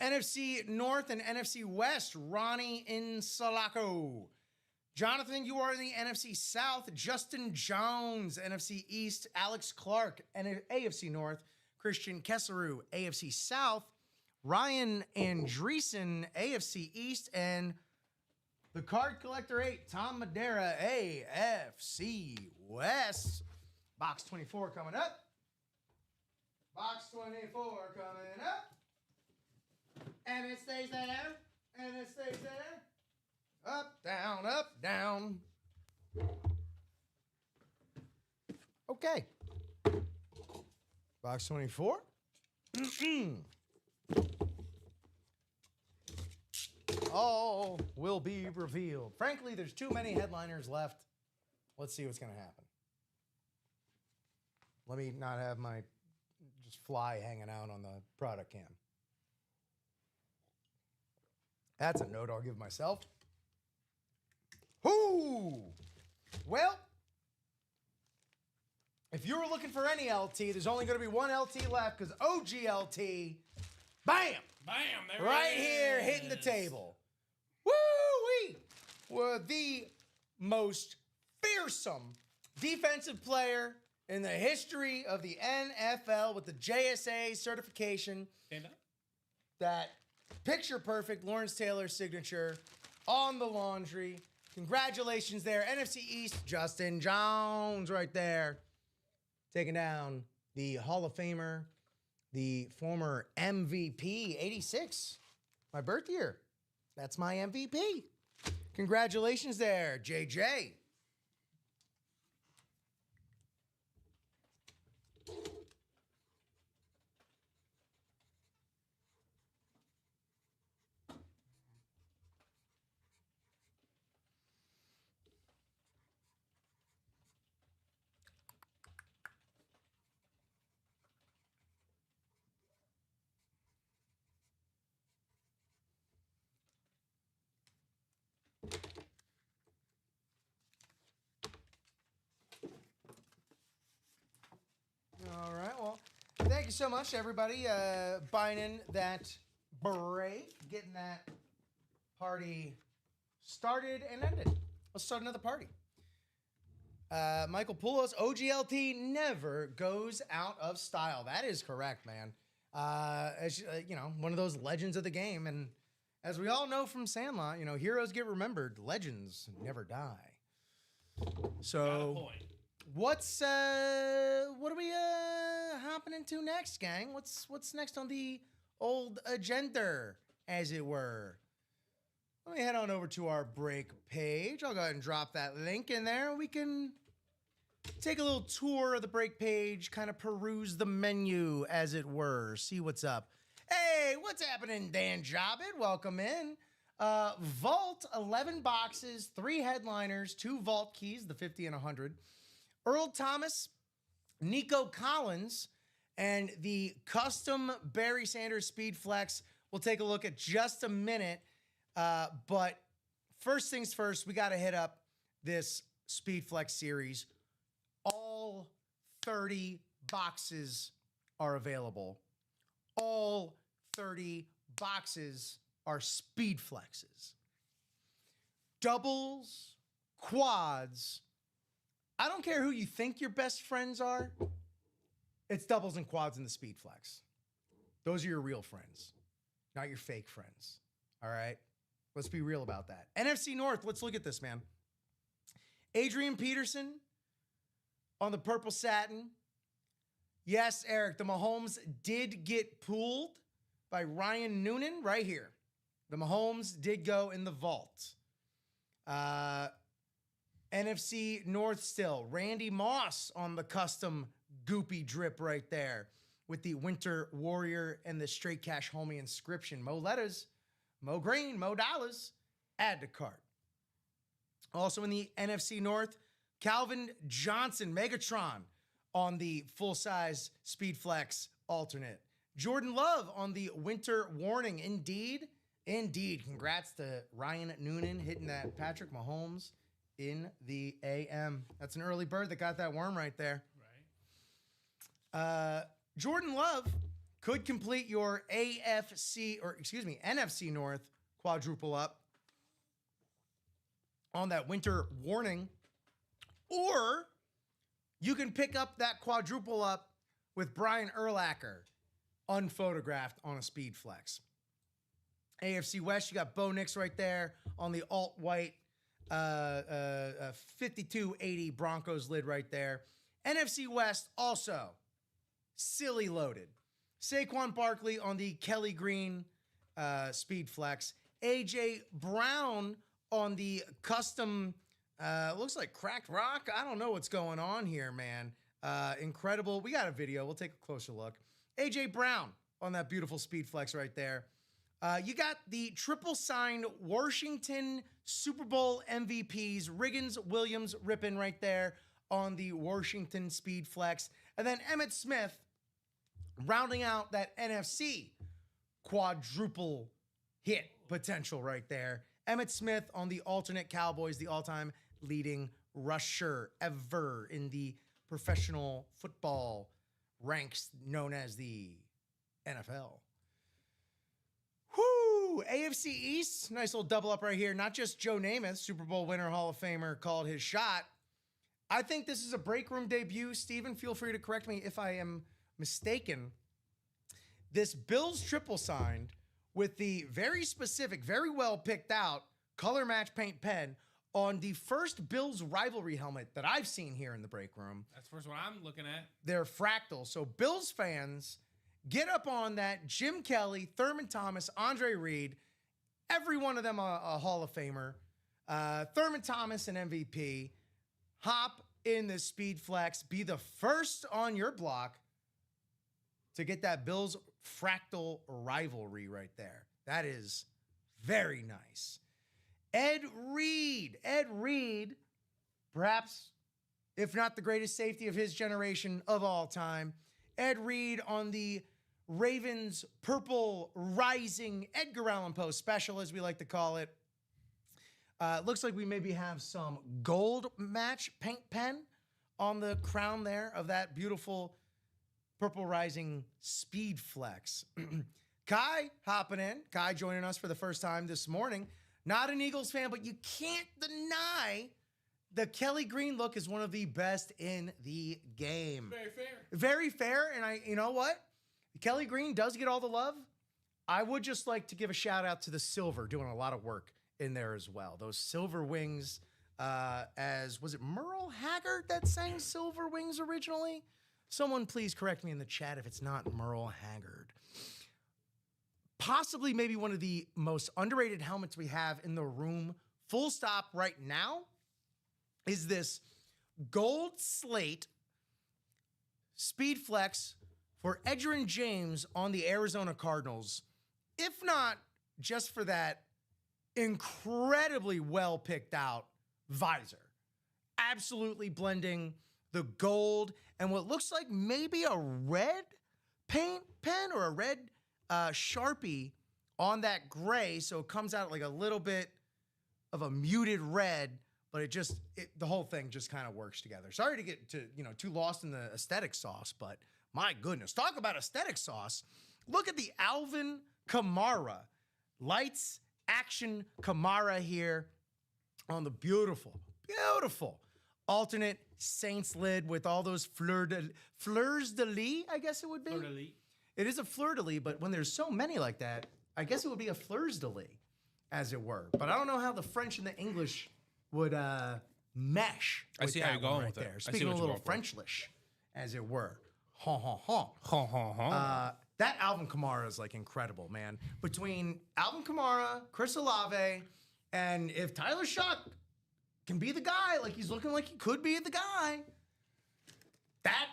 NFC North and NFC West, Ronnie in Sulaco. Jonathan, you are in the NFC South. Justin Jones, NFC East. Alex Clark, and AFC North. Christian Kesseru, AFC South. Ryan Andreessen, AFC East. And the Card Collector 8, Tom Madeira, AFC West. Box 24 coming up. Box 24 coming up. And it stays there. And it stays there. Up, down, up, down. Okay. Box 24. All will be revealed. Frankly, there's too many headliners left. Let's see what's going to happen. Let me not have my just fly hanging out on the product cam. That's a note I'll give myself. Whoo! Well, if you were looking for any LT, there's only going to be one LT left because OGLT, bam! Bam! There Right it is. here, hitting the table. Woo-wee! Were the most fearsome defensive player in the history of the NFL with the JSA certification. Stand up. That picture-perfect Lawrence Taylor signature on the laundry. Congratulations there. NFC East, Justin Jones right there. Taking down the Hall of Famer, the former MVP, 86. My birth year. That's my MVP. Congratulations there, JJ. All right, well, thank you so much, everybody, buying in that break, getting that party started and ended. Let's start another party. Michael Poulos, OGLT never goes out of style. That is correct, man. As you know, one of those legends of the game. And as we all know from Sandlot, you know, heroes get remembered, legends never die. So, what are we hopping into next, gang? What's next on the old agenda, as it were? Let me head on over to our break page. I'll go ahead and drop that link in there. We can take a little tour of the break page, kind of peruse the menu, as it were, see what's up. Hey, what's happening, Dan Jobbitt? Welcome in. Vault, 11 boxes, 3 headliners, 2 vault keys, the 50 and 100. Earl Thomas, Nico Collins, and the custom Barry Sanders Speed Flex. We'll take a look at just a minute. But first things first, we got to hit up this Speed Flex series. All 30 boxes are available. All 30 boxes are Speed Flexes. doubles, quads. I don't care who you think your best friends are. It's doubles and quads in the speed flex. Those are your real friends, not your fake friends. All right? Let's be real about that. NFC North, let's look at this, man. Adrian Peterson on the purple satin. Yes, Eric, the Mahomes did get pooled by Ryan Noonan right here. The Mahomes did go in the vault. NFC North still. Randy Moss on the custom goopy drip right there with the Winter Warrior and the Straight Cash Homie inscription. Mo letters, Mo green, Mo dollars. Add to cart. Also in the NFC North, Calvin Johnson, Megatron on the full-size Speed Flex alternate. Jordan Love on the Winter Warning. Indeed. Congrats to Ryan Noonan hitting that Patrick Mahomes in the AM. That's an early bird that got that worm right there. Right. Jordan Love could complete your NFC North quadruple up on that Winter Warning. Or you can pick up that quadruple up with Brian Urlacher, unphotographed on a Speed Flex. AFC West, you got Bo Nix right there on the alt-white 5280 Broncos lid right there. NFC West also silly loaded. Saquon Barkley on the Kelly Green Speed Flex. AJ Brown on the custom, looks like cracked rock. I don't know what's going on here, man. Incredible. We got a video. We'll take a closer look. AJ Brown on that beautiful Speed Flex right there. You got the triple signed Washington Super Bowl MVPs, Riggins, Williams, Rippin right there on the Washington Speed Flex. And then Emmitt Smith rounding out that NFC quadruple hit potential right there. Emmitt Smith on the alternate Cowboys, the all-time leading rusher ever in the professional football ranks known as the NFL. Whoo! AFC East, nice little double up right here. Not just Joe Namath, Super Bowl winner, Hall of Famer, called his shot. I think this is a break room debut. Steven, feel free to correct me if I am mistaken. This Bills triple signed with the very specific, very well picked out color match paint pen on the first Bills rivalry helmet that I've seen here in the break room. That's the first one I'm looking at. They're fractal. So Bills fans, get up on that. Jim Kelly, Thurman Thomas, Andre Reed, every one of them a Hall of Famer. Thurman Thomas an MVP. Hop in the Speed Flex. Be the first on your block to get that Bills fractal rivalry right there. That is very nice. Ed Reed, perhaps, if not the greatest safety of his generation of all time. Ed Reed on the Ravens Purple Rising Edgar Allan Poe special, as we like to call it. Looks like we maybe have some gold match paint pen on the crown there of that beautiful Purple Rising Speed Flex. Kai hopping in. Kai joining us for the first time this morning. Not an Eagles fan, but you can't deny the Kelly Green look is one of the best in the game. Very fair. Very fair. And you know what? Kelly Green does get all the love. I would just like to give a shout out to the silver doing a lot of work in there as well. Those silver wings, was it Merle Haggard that sang Silver Wings originally? Someone please correct me in the chat if it's not Merle Haggard. Possibly maybe one of the most underrated helmets we have in the room, full stop right now, is this gold slate Speed Flex for Edgerrin James on the Arizona Cardinals. If not just for that incredibly well picked out visor. Absolutely blending the gold and what looks like maybe a red paint pen or a red Sharpie on that gray. So it comes out like a little bit of a muted red, but the whole thing just kind of works together. Sorry to get too lost in the aesthetic sauce, but my goodness, talk about aesthetic sauce. Look at the Alvin Kamara lights action Kamara here on the beautiful alternate Saints lid with all those fleurs de lis, I guess it would be. It is a fleur de lis, but when there's so many like that, I guess it would be a fleurs de lis, as it were. But I don't know how the French and the English would mesh. I see how you're going with there. it. Speaking a little Frenchlish, as it were. That Alvin Kamara is like incredible, man. Between Alvin Kamara, Chris Olave, and if Tyler Shock can be the guy, like he's looking like he could be the guy, that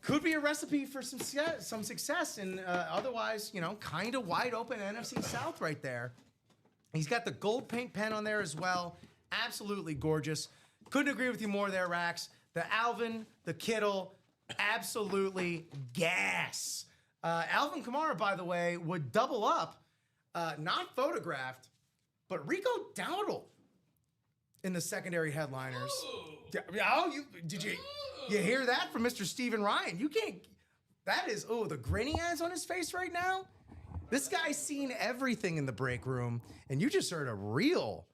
could be a recipe for some success. And otherwise, kind of wide open NFC South right there. He's got the gold paint pen on there as well. Absolutely gorgeous. Couldn't agree with you more there, Rax. The Alvin, the Kittle, absolutely gas. Alvin Kamara, by the way, would double up, not photographed, but Rico Dowdle in the secondary headliners. Did you hear that from Mr. Steven Ryan? You can't. That is the grin he has on his face right now. This guy's seen everything in the break room, and you just heard a real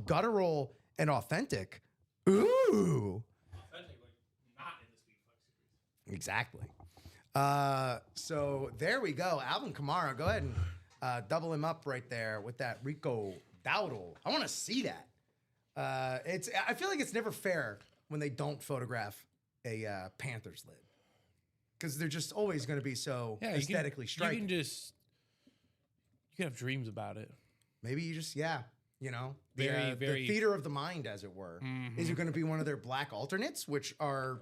guttural and authentic. Ooh. Authentic, like not in the Speed Flex series. Exactly. So there we go. Alvin Kamara, go ahead and double him up right there with that Rico Dowdle. I want to see that. I feel like it's never fair when they don't photograph a Panthers lid, because they're just always going to be so aesthetically striking. You can have dreams about it. Maybe you just the Very theater of the mind, as it were. Mm-hmm. Is it going to be one of their black alternates, which are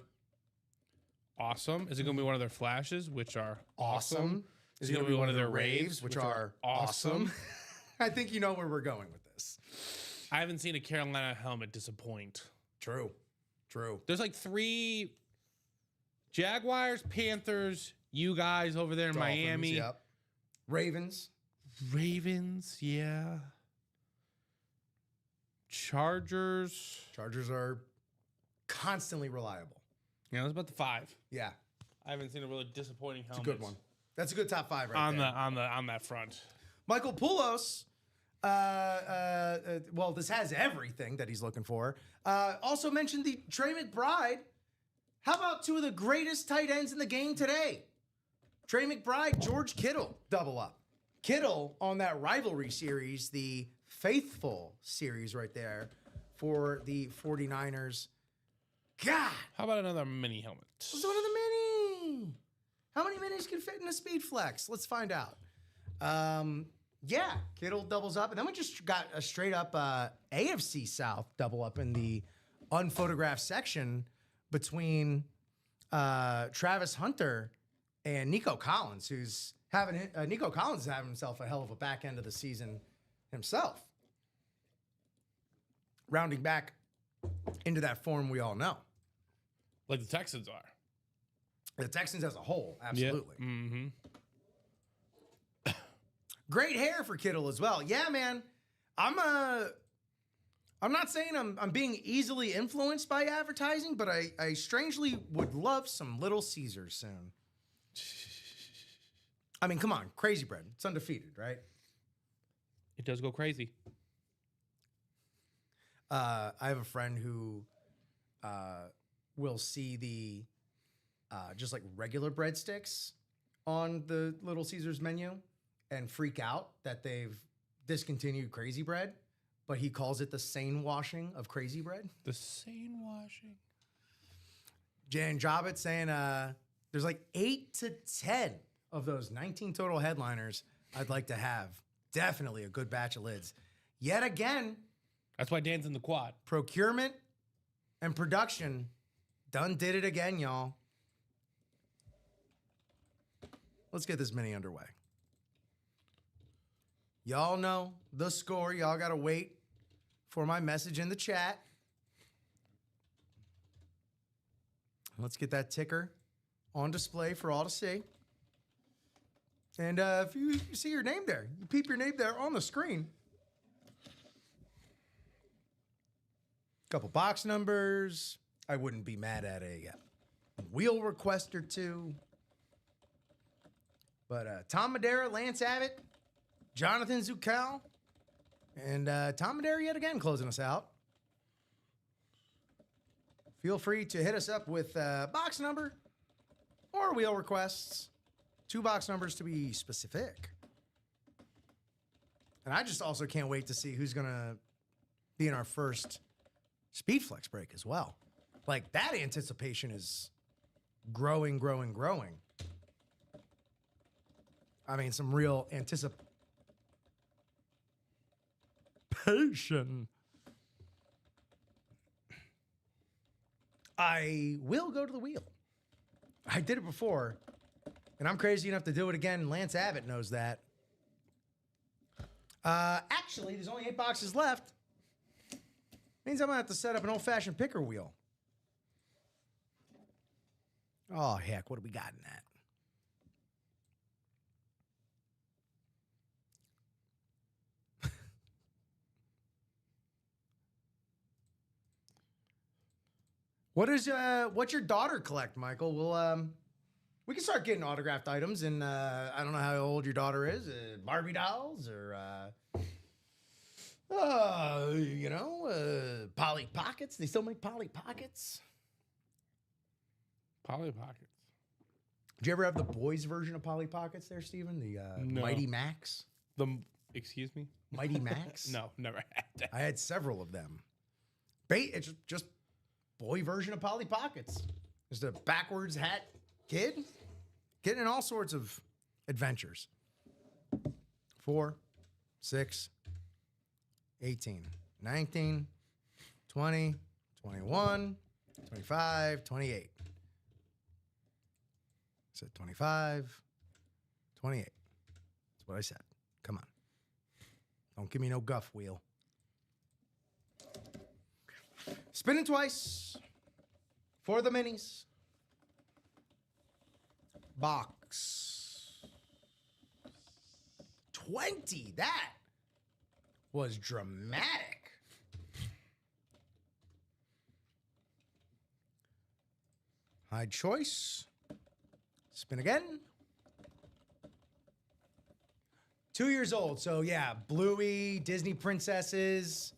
awesome? Is it going to be one of their flashes, which are awesome? Is it going to be one of their raves, which are awesome? I think you know where we're going with this. I haven't seen a Carolina helmet disappoint. True. There's like 3 Jaguars, Panthers, you guys over there in Dolphins, Miami. Yep. Ravens, yeah. Chargers are constantly reliable. Yeah, that's about the 5. Yeah, I haven't seen a really disappointing helmet. it's a good one. That's a good top 5 right on there. on that front. Michael Poulos. Well, this has everything that he's looking for. Also mentioned the Trey McBride. How about 2 of the greatest tight ends in the game today? Trey McBride, George Kittle, double up. Kittle on that rivalry series, the faithful series right there for the 49ers. God. How about another mini helmet? Let's do another mini. How many minis can fit in a Speed Flex? Let's find out. Yeah, Kittle doubles up. And then we just got a straight up AFC South double up in the unphotographed section between Travis Hunter and Nico Collins, who's Nico Collins is having himself a hell of a back end of the season himself. Rounding back into that form we all know. Like the Texans are. The Texans as a whole, absolutely. Yep. Mm-hmm. Great hair for Kittle as well. Yeah, man. I'm not saying I'm being easily influenced by advertising, but I strangely would love some Little Caesars soon. I mean, come on, Crazy Bread. It's undefeated, right? It does go crazy. I have a friend who will see the just like regular breadsticks on the Little Caesars menu and freak out that they've discontinued Crazy Bread, but he calls it the sane washing of Crazy Bread. The sane washing. Jan Jobbitt saying there's like 8 to 10 of those 19 total headliners I'd like to have. Definitely a good batch of lids. Yet again, that's why Dan's in the quad. procurement and production done did it again, y'all. Let's get this mini underway. Y'all know the score. Y'all got to wait for my message in the chat. Let's get that ticker on display for all to see. And if you see your name there, you peep your name there on the screen. Couple box numbers. I wouldn't be mad at a wheel request or 2. But Tom Madera, Lance Abbott, Jonathan Zuccal, And Tom and Derry yet again closing us out. Feel free to hit us up with box number or wheel requests. 2 box numbers to be specific. And I just also can't wait to see who's going to be in our first Speed Flex break as well. Like, that anticipation is growing. I mean, some real anticipation. I will go to the wheel. I did it before, and I'm crazy enough to do it again. Lance Abbott knows that. Actually, there's only 8 boxes left. Means I'm going to have to set up an old-fashioned picker wheel. Oh, heck, what do we got in that? What's your daughter collect, Michael? We can start getting autographed items, and I don't know how old your daughter is. Barbie dolls or Polly Pockets. They still make Polly Pockets. Polly Pockets. Did you ever have the boys' version of Polly Pockets there, Steven? The No. Mighty Max? Excuse me? Mighty Max? No, never had that. I had several of them. It's just boy version of Polly Pockets. Just a backwards hat kid getting in all sorts of adventures. 4, 6, 18, 19, 20, 21, 25, 28. I said 25, 28. That's what I said. Come on. Don't give me no guff wheel. Spinning twice for the minis. Box 20. That was dramatic. Hide choice. Spin again. 2 years old. So, yeah, Bluey, Disney princesses.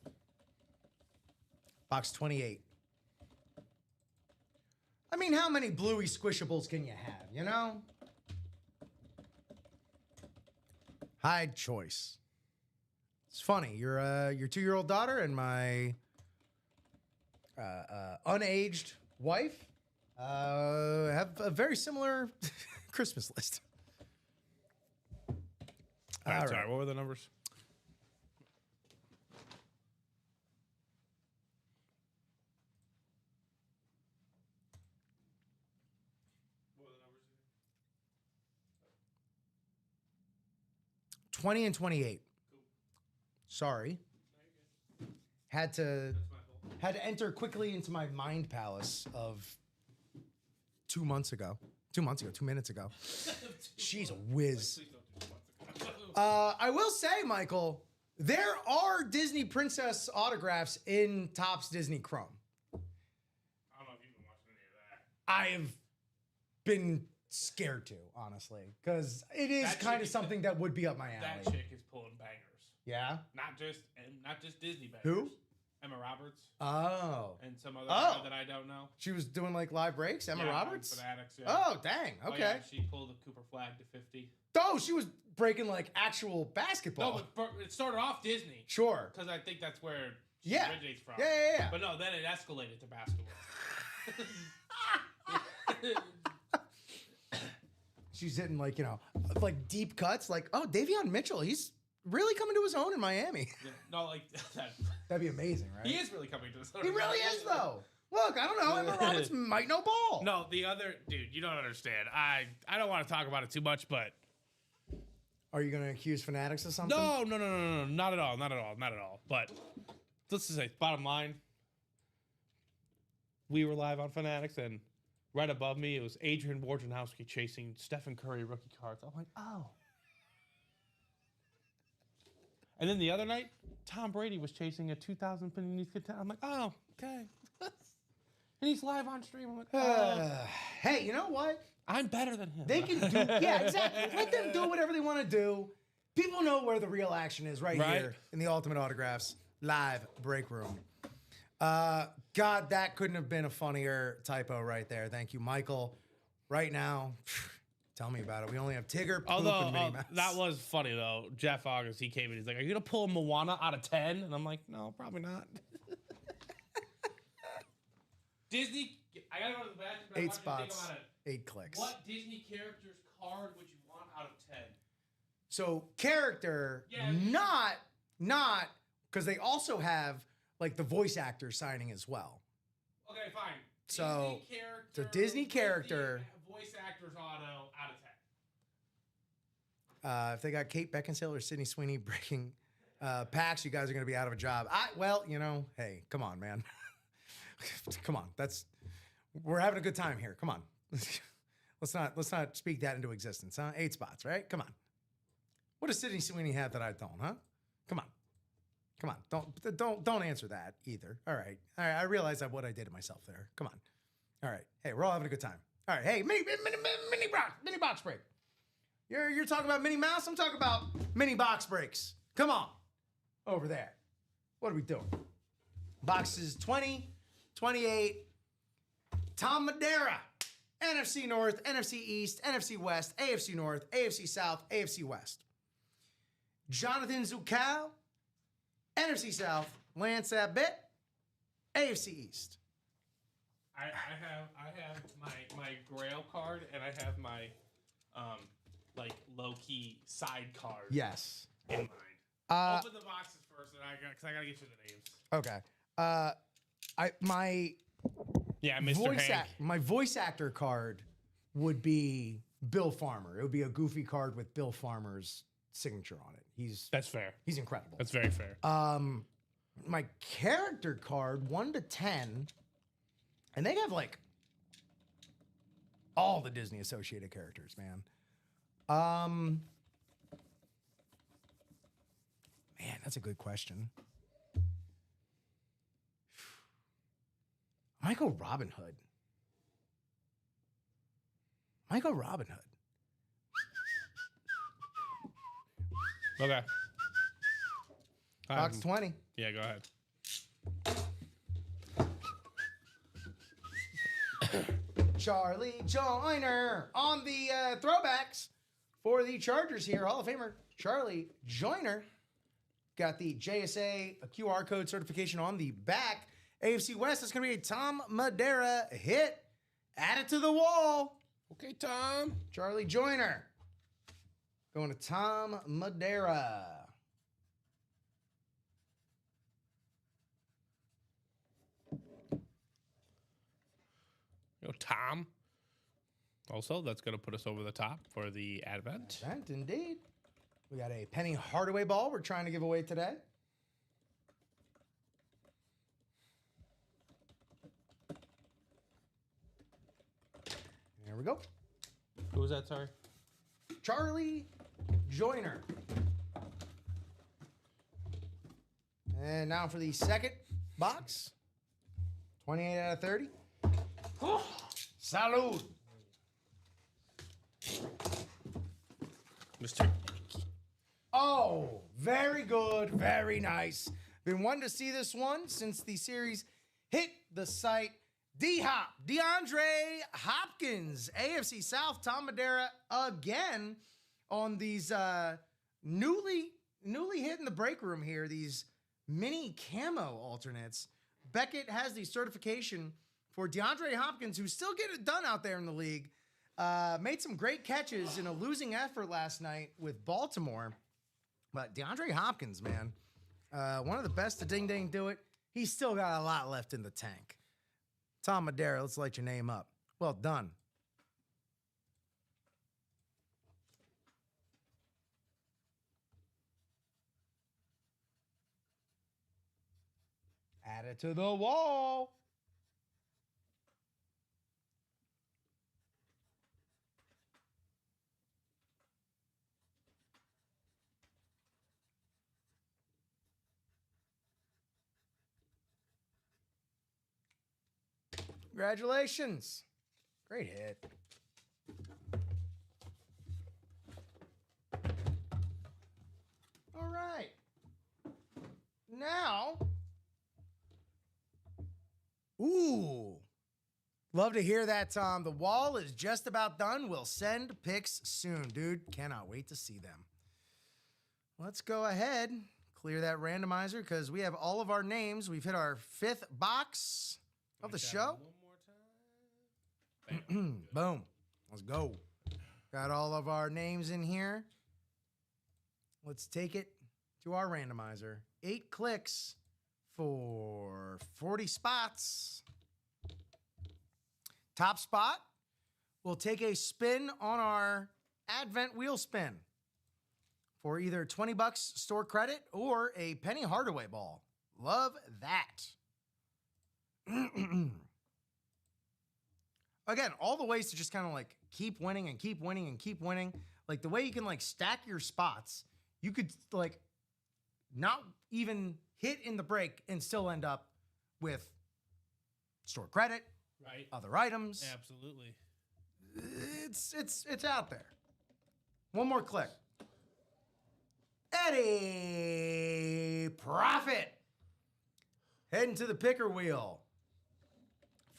Box 28. I mean, how many Bluey squishables can you have, you know? Hide choice. It's funny. Your 2-year-old daughter and my unaged wife have a very similar Christmas list. All right, All sorry, right. what were the numbers? What were the numbers? 20 and 28. Cool. Sorry. Had to enter quickly into my mind palace of 2 months ago. 2 minutes ago. She's a whiz. Please don't do it. I will say, Michael, there are Disney princess autographs in Topps Disney Chrome. I don't know if you've been watching any of that. I have been scared to, honestly, because it is That kind chick of is- something that would be up my alley. That chick is pulling bangers. Yeah? Not just Disney bangers. Who? Emma Roberts Oh. and some other Oh. guy that I don't know. She was doing like live breaks, Emma Yeah, Roberts? Fanatics, yeah. Oh, dang. Oh, Okay. yeah, she pulled the Cooper flag to 50. Oh, she was breaking like actual basketball. No, but it started off Disney Sure. because I think that's where she Yeah. originates from. Yeah. But no, then it escalated to basketball. She's hitting like, like deep cuts. Like, oh, Davion Mitchell, he's really coming to his own in Miami. Yeah, no, like that. That'd be amazing, right? He is really coming to this. He really is, though. Look, I don't know. Emma Roberts might know ball. No, the other dude, you don't understand. I don't want to talk about it too much, but Are you going to accuse Fanatics of something? no, not at all. But let's just say, bottom line, we were live on Fanatics, and right above me, it was Adrian Wojnarowski chasing Stephen Curry rookie cards. I'm like, oh. And then the other night, Tom Brady was chasing a 2000 Panini contender. I'm like, oh, okay. And he's live on stream. I'm like, oh, Hey, you know what? I'm better than him. They can do, yeah, exactly. Let them do whatever they want to do. People know where the real action is right Right. here in the Ultimate Autographs live break room. God, that couldn't have been a funnier typo right there. Thank you, Michael. Right now, tell me about it. We only have Tigger, Poop, Although and Minnie Mouse. that was funny though. Jeff August, he came in. He's like, "Are you gonna pull Moana out of 10?" And I'm like, "No, probably not." Disney. I gotta go to the bathroom. But I 8 want you to think spots, about it. 8 clicks. What Disney character's card would you want out of 10? So character, Yeah. not because they also have like the voice actor signing as well. Okay, fine. So, Disney character, the Disney character- voice actors auto out of 10. If they got Kate Beckinsale or Sidney Sweeney breaking packs, you guys are going to be out of a job. Well, hey, come on, man. Come on, we're having a good time here. Come on, let's not speak that into existence, huh? 8 spots, right? Come on. What does Sidney Sweeney have that I don't, huh? Come on. Don't answer that either. All right. I realize what I did to myself there. Come on. All right. Hey, we're all having a good time. All right. Hey, mini box break. You're talking about Minnie Mouse. I'm talking about mini box breaks. Come on, over there. What are we doing? Boxes 20, 28. Tom Madeira, NFC North, NFC East, NFC West, AFC North, AFC South, AFC West. Jonathan Zukal, NFC South, Lance Abbott, AFC East. I have my Grail card and I have my like low key side card Yes. in mind. Open the boxes first, and because I gotta get you the names. Okay. My voice actor card would be Bill Farmer. It would be a goofy card with Bill Farmer's signature on it. That's fair. He's incredible. That's very fair. My character card, 1 to 10, and they have like all the Disney associated characters, man. Man, that's a good question. I might go Robin Hood. Okay. Box 20. Yeah, go ahead. Charlie Joyner on the throwbacks for the Chargers here. Hall of Famer Charlie Joyner. Got the JSA QR code certification on the back. AFC West, that's going to be a Tom Madeira hit. Add it to the wall. Okay, Tom. Charlie Joyner. Going to Tom Madeira. Yo, Tom. Also, that's going to put us over the top for the Advent. Advent, indeed. We got a Penny Hardaway ball we're trying to give away today. There we go. Who was that, sorry? Charlie Joyner. And now for the second box. 28 out of 30. Salud. Mr. Oh, very good. Very nice. Been wanting to see this one since the series hit the site. D-Hop, DeAndre Hopkins, AFC South, Tom Madeira again on these newly hit in the break room here, these mini camo alternates. Beckett has the certification for DeAndre Hopkins, who's still getting it done out there in the league. Made some great catches in a losing effort last night with Baltimore. But DeAndre Hopkins, man, one of the best to ding-dang do it. He's still got a lot left in the tank. Tom Madeira, let's light your name up. Well done. Add it to the wall. Congratulations. Great hit. right. Now, ooh. Love to hear that, Tom. The wall is just about done. We'll send pics soon. Dude, cannot wait to see them. Let's go ahead, clear that randomizer because we have all of our names. We've hit our 5th box of the show. One more time. Boom. Let's go. Got all of our names in here. Let's take it to our randomizer. 8 clicks for 40 spots. Top spot, we'll take a spin on our Advent wheel spin for either $20 store credit or a Penny Hardaway ball. Love that. Again, all the ways to just kind of like keep winning and keep winning and keep winning. Like the way you can like stack your spots, you could like not even hit in the break and still end up with store credit. Right. Other items. Absolutely. It's out there. One more click. Eddie Profit. Heading to the picker wheel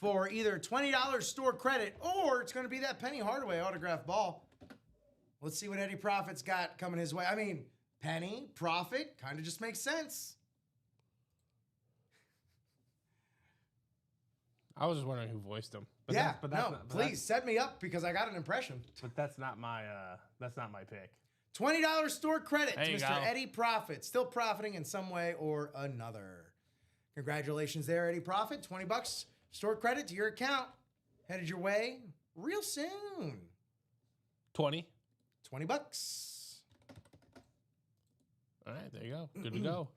for either $20 store credit or it's going to be that Penny Hardaway autograph ball. Let's see what Eddie Profit's got coming his way. I mean, Penny, Profit, kind of just makes sense. I was just wondering who voiced him. Please set me up because I got an impression. But that's not my pick. $20 store credit to There you Mr. go. Eddie Profit. Still profiting in some way or another. Congratulations there, Eddie Profit. $20 store credit to your account. Headed your way real soon. 20. $20. All right, there you go. Good to go.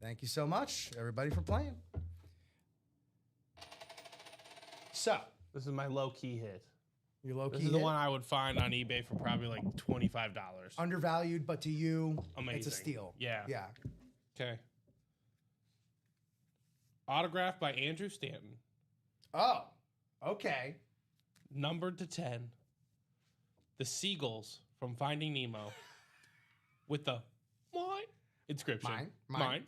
Thank you so much, everybody, for playing. So, This is my low-key hit. your low-key This is the hit. one I would find on eBay for probably like $25. Undervalued, but to you, Amazing. it's a steal. Yeah. Yeah. Okay. Autographed by Andrew Stanton. Oh, okay. Numbered to 10. The Seagulls from Finding Nemo. With the mine inscription. Mine.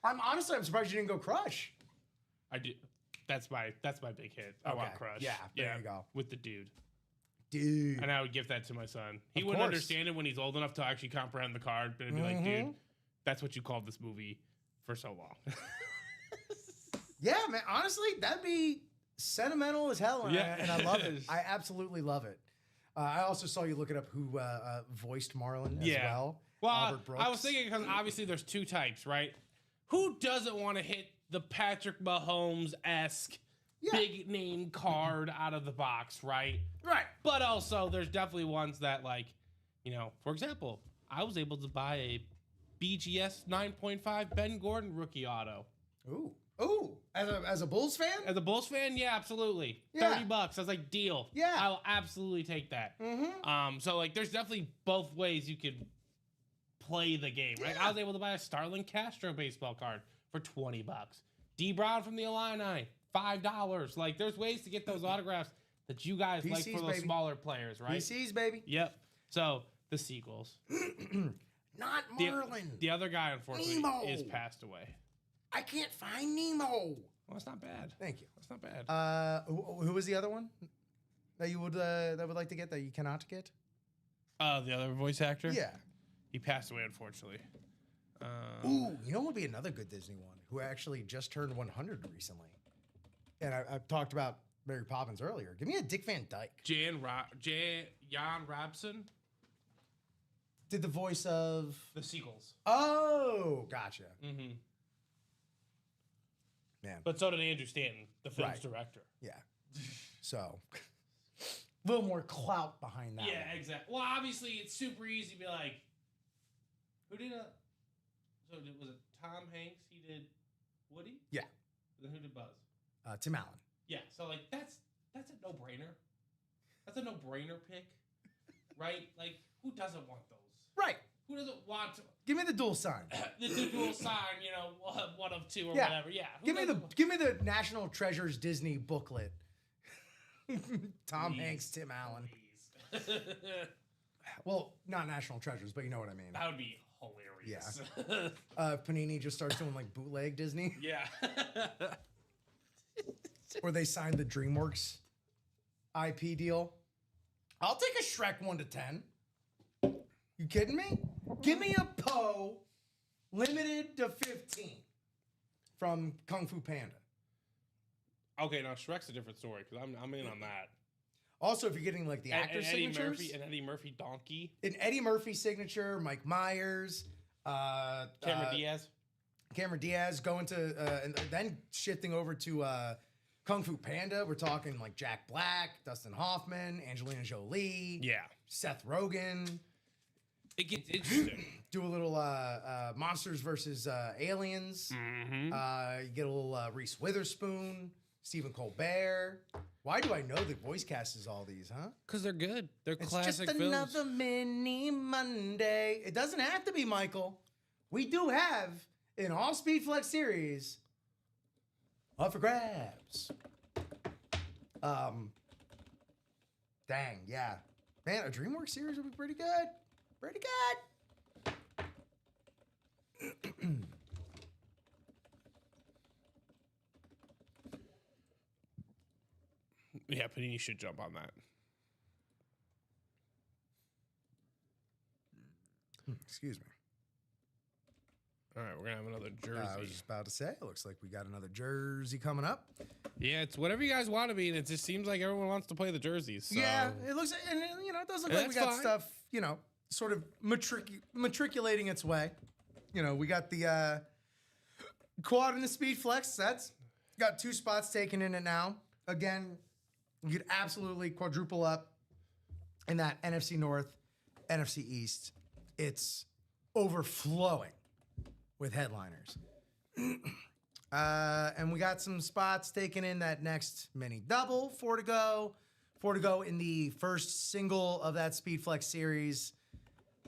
I'm surprised you didn't go Crush. I did. That's my big hit. I want Okay. Crush. Yeah, there you go. With the dude. Dude. And I would give that to my son. He Of wouldn't course. understand it when he's old enough to actually comprehend the card, but it'd be like, dude, that's what you called this movie for so long. Yeah, man. Honestly, that'd be sentimental as hell, and, Yeah, I love it it. is. I absolutely love it. I also saw you looking up who voiced Marlon as Yeah. well. Well, Albert Brooks. I was thinking because obviously there's two types, right? Who doesn't want to hit the Patrick Mahomes-esque big name card out of the box, right? Right. But also, there's definitely ones that, like, you know, for example, I was able to buy a BGS 9.5 Ben Gordon rookie auto. Ooh. As a Bulls fan? As a Bulls fan, yeah, absolutely. Yeah. $30. I was like, deal. Yeah. I'll absolutely take that. So, like, there's definitely both ways you could play the game, right? I was able to buy a Starlin Castro baseball card for $20. D. Brown from the Illini, $5. Like, there's ways to get those autographs that you guys like PCs, for those baby. smaller players, right? PCs, baby. Yep. So, the Seagulls. Not The, Marlon. the other guy, unfortunately, Nemo. is passed away. I can't find Nemo. Well, that's not bad. Thank you. That's not bad. Who was the other one that you would like to get that you cannot get? The other voice actor? Yeah. He passed away, unfortunately. Ooh, you know what would be another good Disney one? Who actually just turned 100 recently. And I've talked about Mary Poppins earlier. Give me a Dick Van Dyke. Jan Robson, Did the voice of... the Seagulls. Oh, gotcha. Mm-hmm. Man. But so did Andrew Stanton, the film's Right. director. Yeah. So, a little more clout behind that. Yeah, one. exactly. Well, obviously, it's super easy to be like, who did a... So was it Tom Hanks? He did Woody? Yeah. Then who did Buzz? Tim Allen. Yeah, so like that's a no-brainer. That's a no-brainer pick, right? Like, who doesn't want those? Right. Who doesn't want to... Give me the dual sign. the dual sign, you know, one of two or Yeah. whatever. Yeah. Who Give me doesn't the National Treasures Disney booklet. Tom Please. Hanks, Tim Allen. Please. Well, not national treasures, but you know what I mean. That would be hilarious. Panini just starts doing like bootleg Disney, Yeah. or they signed the DreamWorks IP deal. I'll take a Shrek 1 to 10. You kidding me? Give me a Poe limited to 15 from Kung Fu Panda. Okay, now Shrek's a different story because I'm in on that. Also, if you're getting like the actor signatures, Eddie Murphy donkey, an Eddie Murphy signature, Mike Myers, Cameron Diaz going to, and then shifting over to Kung Fu Panda. We're talking like Jack Black, Dustin Hoffman, Angelina Jolie, Seth Rogen. It gets interesting. Do a little Monsters versus Aliens. Mm-hmm. You get a little Reese Witherspoon, Stephen Colbert. Why do I know the voice cast is all these, huh? Because they're good. They're It's classic just films. another mini Monday. It doesn't have to be, Michael. We do have an all-speed flex series up for grabs. Dang, yeah. Man, a DreamWorks series would be pretty good. Pretty good. Yeah, Panini should jump on that. Excuse me. All right, we're gonna have another jersey. I was just about to say, it looks like we got another jersey coming up. Yeah, it's whatever you guys want to be, and it just seems like everyone wants to play the jerseys. So. Yeah, it looks, and you know, it does look And like we got that's fine. stuff, you know, sort of matriculating its way. You know, we got the quad and the speed flex. That's got 2 spots taken in it now. Again, you could absolutely quadruple up in that NFC North, NFC East. It's overflowing with headliners. And we got some spots taken in that next mini double, 4 to go. 4 to go in the first single of that Speed Flex series.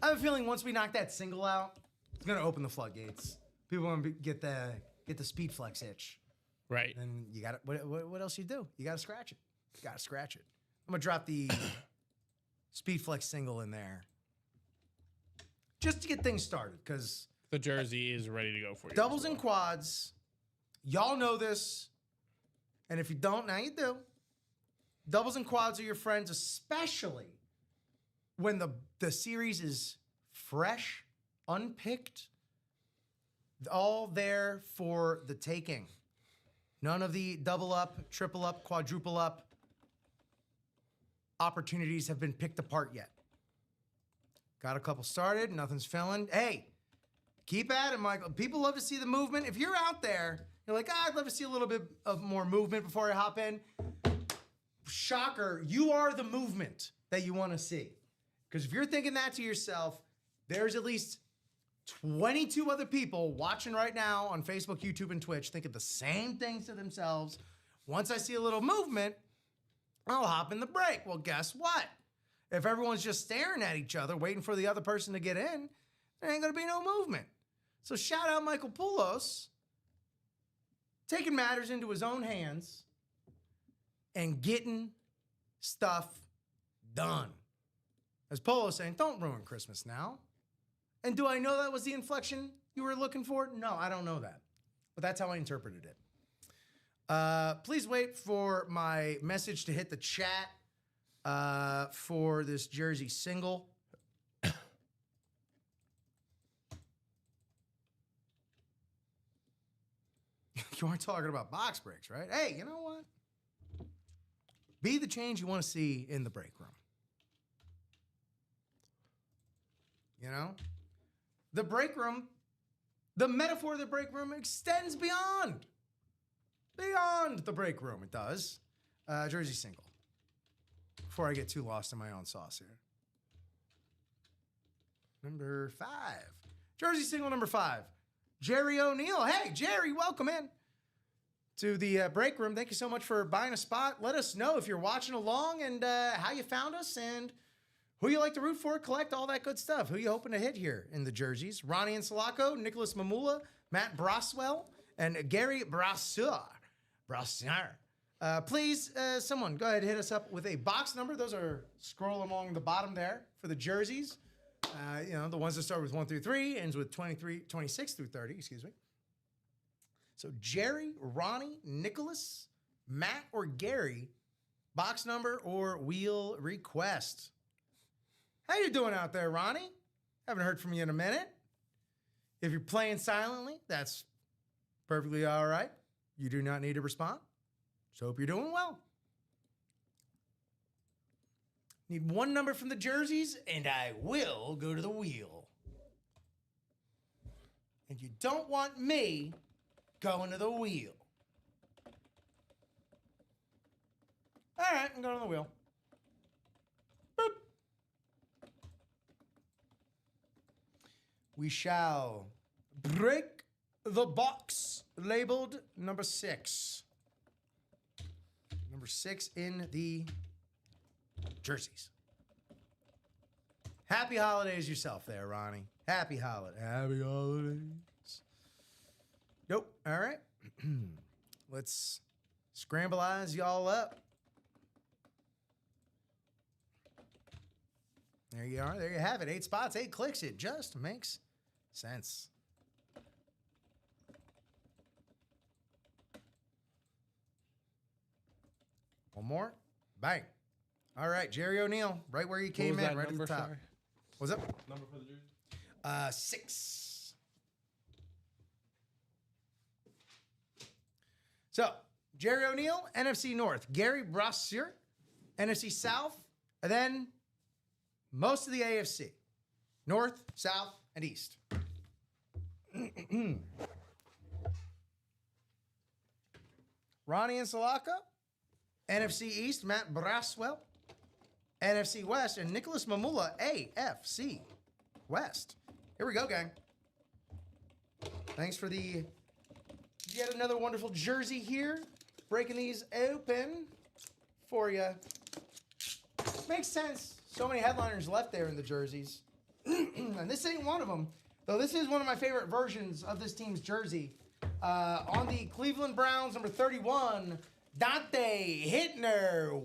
I have a feeling once we knock that single out, it's gonna open the floodgates. People want to get the Speed Flex itch. Right. And you got what else you do? You gotta scratch it. You gotta scratch it. I'm gonna drop the Speed Flex single in there just to get things started, because The jersey is ready to go for you. doubles and quads, y'all know this, and if you don't, now you do. Doubles and quads are your friends, especially when the series is fresh, unpicked, all there for the taking. None of the double up, triple up, quadruple up opportunities have been picked apart yet. Got a couple started, nothing's filling. Hey, keep at it, Michael. People love to see the movement. If you're out there, you're like, I'd love to see a little bit of more movement before I hop in. Shocker, you are the movement that you want to see. Because if you're thinking that to yourself, there's at least 22 other people watching right now on Facebook, YouTube, and Twitch thinking the same things to themselves. Once I see a little movement, I'll hop in the break. Well, guess what? If everyone's just staring at each other, waiting for the other person to get in, there ain't going to be no movement. So shout out Michael Poulos, taking matters into his own hands and getting stuff done. As Polo's saying, don't ruin Christmas now. And do I know that was the inflection you were looking for? No, I don't know that. But that's how I interpreted it. Please wait for my message to hit the chat for this jersey single. You aren't talking about box breaks, right? Hey, you know what? Be the change you want to see in the break room. You know? The break room, the metaphor of the break room extends beyond the break room. It does. Jersey single. Before I get too lost in my own sauce here. Number 5. Jersey single number 5. Jerry O'Neal. Hey, Jerry, welcome in to the break room. Thank you so much for buying a spot. Let us know if you're watching along and how you found us and who you like to root for, collect, all that good stuff. Who you hoping to hit here in the jerseys? Ronnie and Sulaco, Nicholas Mamula, Matt Broswell, and Gary Brasseur. Please, someone, go ahead and hit us up with a box number. Those are scrolling along the bottom there for the jerseys. The ones that start with 1 through 3, ends with 26 through 30, excuse me. So Jerry, Ronnie, Nicholas, Matt, or Gary, box number or wheel request. How you doing out there, Ronnie? Haven't heard from you in a minute. If you're playing silently, that's perfectly all right. You do not need to respond. So hope you're doing well. Need one number from the jerseys, and I will go to the wheel. And you don't want me going to the wheel. All right, I'm going to the wheel. Boop. We shall break the box labeled number 6. Number 6 in the jerseys. Happy holidays yourself there, Ronnie. Happy holidays. Happy holidays. Nope. All right. Let's scramble-eyes y'all up. There you are. There you have it. 8 spots, 8 clicks. It just makes sense. One more. Bang. All right, Jerry O'Neal, right where you came in, right at the top. Sorry? What's up? Number for the jersey? 6. So, Jerry O'Neal, NFC North. Gary Brassier, NFC South. And then most of the AFC. North, South, and East. Ronnie and Salaka. NFC East, Matt Braswell. NFC West, and Nicholas Mamula, AFC West. Here we go, gang. Thanks for the yet another wonderful jersey here. Breaking these open for you. Makes sense. So many headliners left there in the jerseys. And this ain't one of them. Though this is one of my favorite versions of this team's jersey. On the Cleveland Browns, number 31, Dante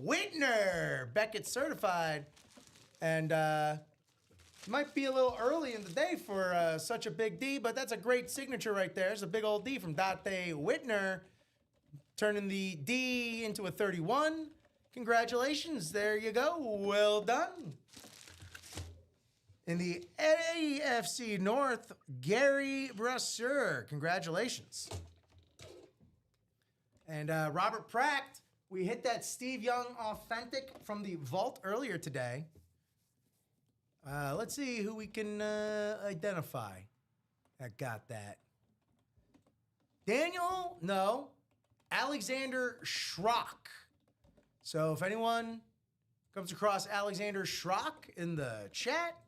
Whitner, Beckett certified. And might be a little early in the day for such a big D, but that's a great signature right there. It's a big old D from Dante Whitner, turning the D into a 31. Congratulations. There you go. Well done. In the AFC North, Gary Brassier. Congratulations. And Robert Pratt, we hit that Steve Young Authentic from the vault earlier today. Let's see who we can identify that got that. Daniel? No. Alexander Schrock. So if anyone comes across Alexander Schrock in the chat,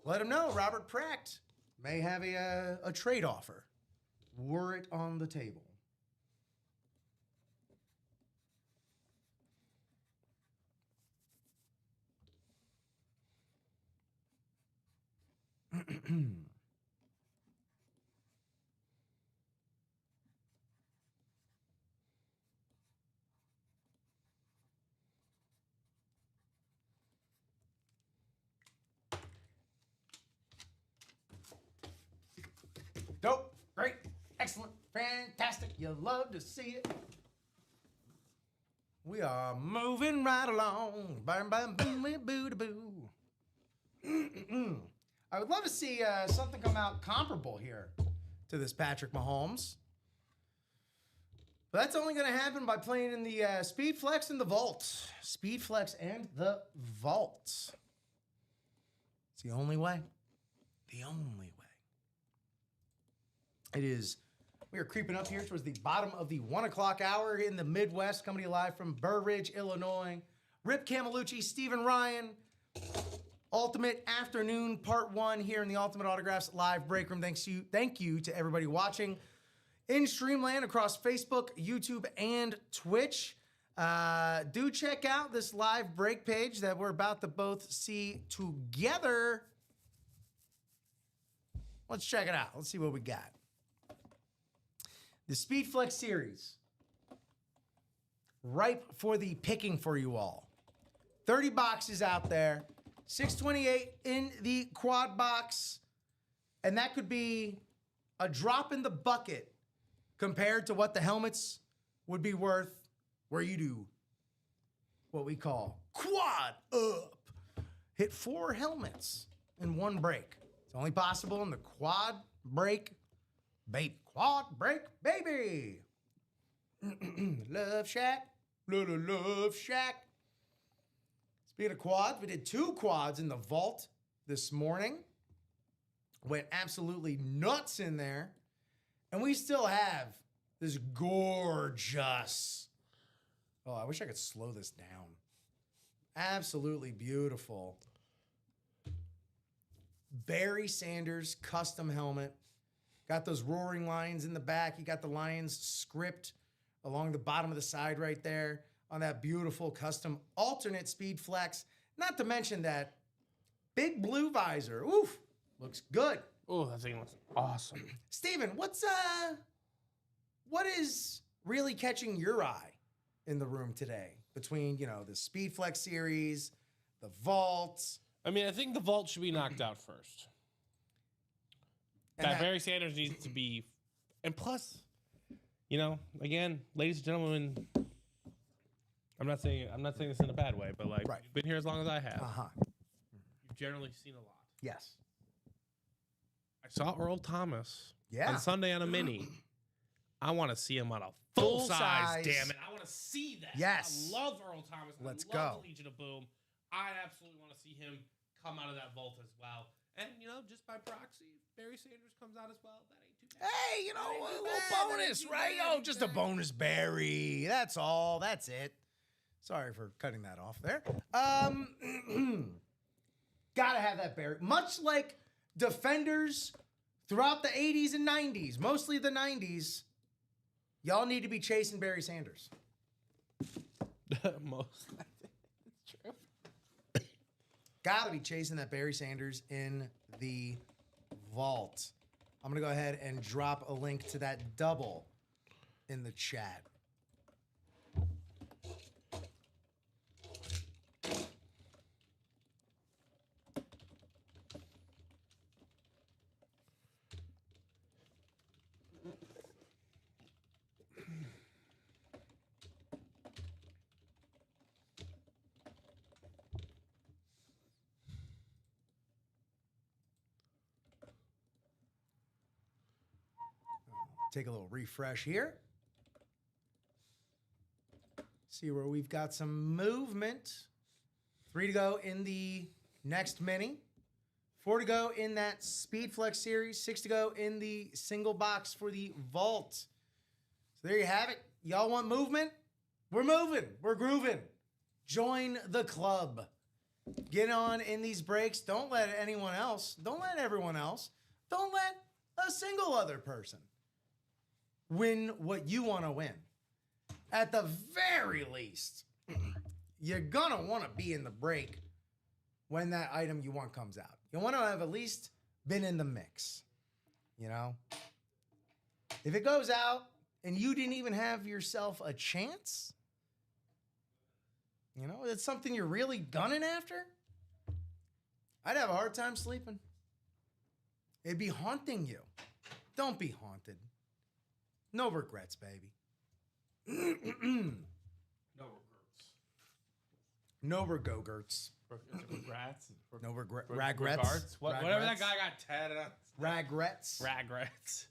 let him know. Robert Pratt may have a trade offer. Were it on the table. Dope, great, excellent, fantastic. You love to see it. We are moving right along. Bam, bam, boom, boo, da, boo. I would love to see something come out comparable here to this Patrick Mahomes. But that's only going to happen by playing in the Speed Flex and the Vault. Speed Flex and the Vault. It's the only way. The only way. It is, we are creeping up here towards the bottom of the 1 o'clock hour in the Midwest, coming to you live from Burr Ridge, Illinois. Rip Camelucci, Stephen Ryan, Ultimate Afternoon Part 1 here in the Ultimate Autographs live break room. Thank you to everybody watching in Streamland across Facebook, YouTube, and Twitch. Do check out this live break page that we're about to both see together. Let's check it out. Let's see what we got. The Speed Flex series. ripe for the picking for you all. 30 boxes out there, 628 in the quad box, and that could be a drop in the bucket compared to what the helmets would be worth where you do what we call quad up. Hit 4 helmets in one break. It's only possible in the quad break, baby. Quad break, baby. Love Shack. Love Shack. Speaking of quads, we did 2 quads in the vault this morning. Went absolutely nuts in there. And we still have this gorgeous. Oh, I wish I could slow this down. Absolutely beautiful Barry Sanders custom helmet. Got those roaring lions in the back. You got the Lions script along the bottom of the side right there on that beautiful custom alternate speed flex. Not to mention that big blue visor. Oof, looks good. Oh, that thing looks awesome. Steven, what is really catching your eye in the room today between, the Speed Flex series, the Vault? I mean, I think the vault should be knocked out first. That Barry Sanders needs to be, and plus, again, ladies and gentlemen, I'm not saying this in a bad way, but Right. You've been here as long as I have. Uh-huh. You've generally seen a lot. Yes. I saw Earl Thomas Yeah. on Sunday on a mini. I want to see him on a full size. Damn it! I want to see that. Yes. I love Earl Thomas. Let's I love go. the Legion of Boom. I absolutely want to see him come out of that vault as well. And just by proxy, Barry Sanders comes out as well. That ain't too bad. Hey, That a ain't too little bad. That ain't bonus, too right? bad. Oh, just a bonus Barry. That's all. That's it. Sorry for cutting that off there. Gotta have that Barry. Much like defenders throughout the 80s and 90s, mostly the 90s, y'all need to be chasing Barry Sanders. Most. It's true. Gotta be chasing that Barry Sanders in the vault. I'm gonna go ahead and drop a link to that double in the chat. Take a little refresh here. See where we've got some movement. 3 to go in the next mini. 4 to go in that Speed Flex series. 6 to go in the single box for the vault. So there you have it. Y'all want movement? We're moving. We're grooving. Join the club. Get on in these breaks. Don't let anyone else. Don't let everyone else. Don't let a single other person win what you want to win. At the very least, you're going to want to be in the break when that item you want comes out. You want to have at least been in the mix. If it goes out and you didn't even have yourself a chance, it's something you're really gunning after, I'd have a hard time sleeping. It'd be haunting you. Don't be haunted. No regrets, baby. No regrets. No regogurts. Regrets. No regrets. Regards. Whatever that guy got tatted on. Regrets. Regrets.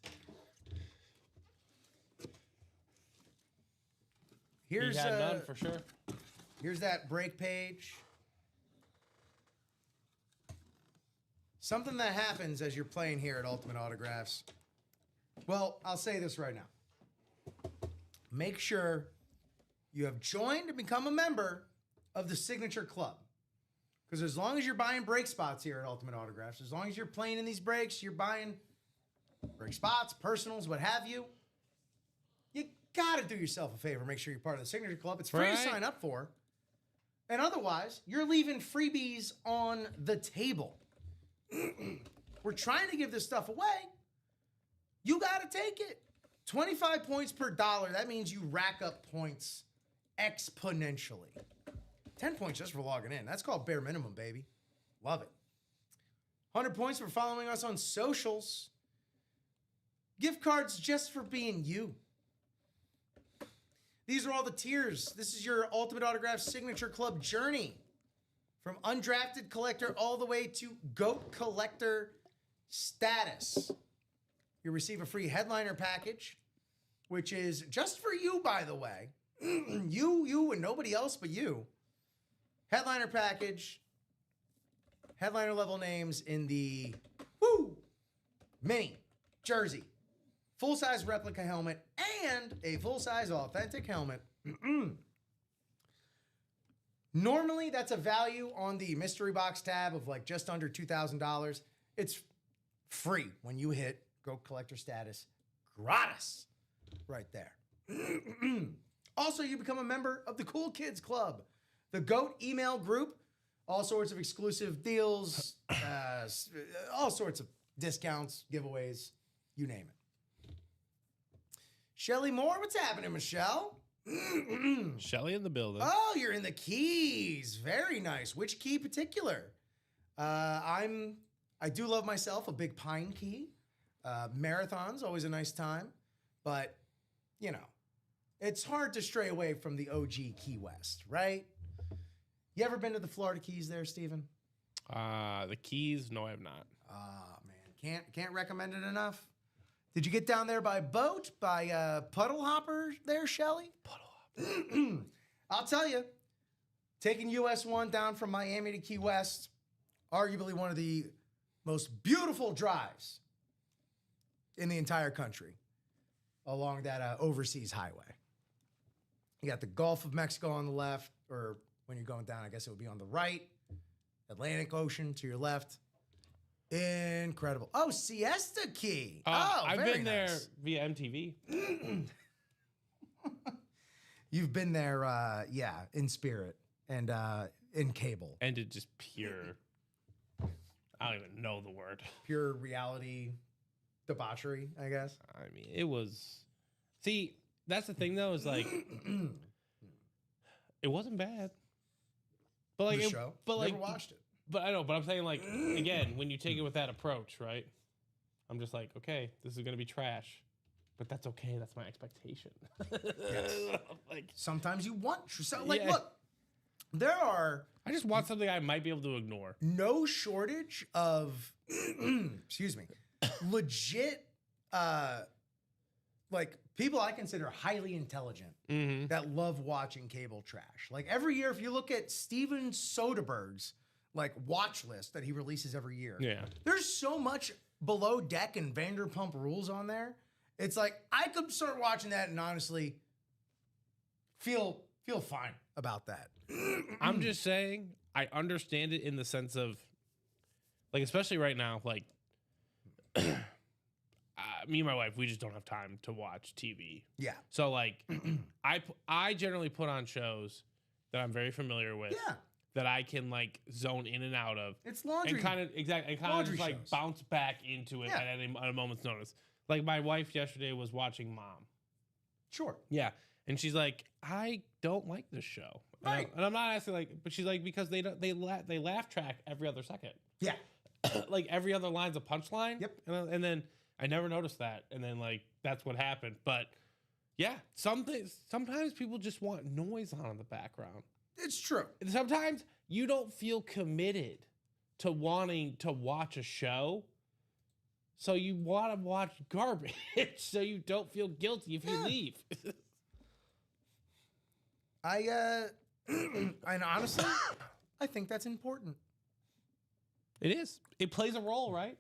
Here's He had none for sure. Here's that break page. Something that happens as you're playing here at Ultimate Autographs. Well, I'll say this right now. Make sure you have joined and become a member of the Signature Club. Because as long as you're buying break spots here at Ultimate Autographs, as long as you're playing in these breaks, you're buying break spots, personals, what have you, you got to do yourself a favor. Make sure you're part of the Signature Club. It's free to sign up for. And otherwise, you're leaving freebies on the table. We're trying to give this stuff away. You got to take it. 25 points per dollar. That means you rack up points exponentially. 10 points just for logging in. That's called bare minimum, baby. Love it. 100 points for following us on socials. Gift cards just for being you. These are all the tiers. This is your Ultimate Autograph Signature Club journey. From undrafted collector all the way to GOAT collector status. You receive a free headliner package, which is just for you, by the way. you, and nobody else but you. Headliner package. Headliner level names in the mini jersey. Full-size replica helmet and a full-size authentic helmet. Normally, that's a value on the mystery box tab of like just under $2,000. It's free when you hit GOAT collector status. Gratis. Right there. Also, you become a member of the Cool Kids Club, the GOAT email group. All sorts of exclusive deals, all sorts of discounts, giveaways, you name it. Shelly Moore, what's happening, Michelle? Shelly in the building. Oh, you're in the keys. Very nice. Which key particular? I do love myself a big pine key. Marathon's always a nice time, but you know, it's hard to stray away from the OG Key West, right? You ever been to the Florida Keys there, Steven? The Keys? No, I have not. Man, can't recommend it enough. Did you get down there by boat, by puddle hopper there, Shelly? Puddle hopper. I'll tell you, taking US 1 down from Miami to Key West, arguably one of the most beautiful drives in the entire country along that overseas highway. You got the Gulf of Mexico on the left, or when you're going down, I guess it would be on the right. Atlantic Ocean to your left. Incredible. Oh, Siesta Key. I've been there via MTV. You've been there, in spirit and in cable. And it just pure, I don't even know the word. Pure reality debauchery, I guess. I mean, it was, see, that's the thing though, is like, it wasn't bad. But like, The show? Never watched it. But I know, but I'm saying like, again, when you take it with that approach, right? I'm just like, okay, this is going to be trash, but that's okay. That's my expectation. Yes. Like, sometimes you want, so like, Yeah. look, there are I just want something I might be able to ignore. no shortage of, excuse me, legit, like people I consider highly intelligent that love watching cable trash. Like every year, if you look at Steven Soderbergh's like watch list that he releases every year, Yeah. there's so much Below Deck and Vanderpump Rules on there. It's like I could start watching that and honestly feel fine about that. I'm just saying, I understand it in the sense of, like, especially right now, like, me and my wife, we just don't have time to watch TV. Yeah. So, like, I generally put on shows that I'm very familiar with. Yeah. That I can, like, zone in and out of. It's laundry. And kind of Laundry just, like, shows. bounce back into it Yeah. at a moment's notice. Like, my wife yesterday was watching Mom. Sure. Yeah. And she's like, I don't like this show. Right. And I'm not asking, like, but she's like, because they laugh track every other second. Yeah. Like, every other line's a punchline. Yep. And then I never noticed that. And then, like, that's what happened. But, yeah, sometimes people just want noise on in the background. It's true. And sometimes you don't feel committed to wanting to watch a show. So you want to watch garbage so you don't feel guilty if you leave. And honestly, I think that's important. It is. It plays a role, right?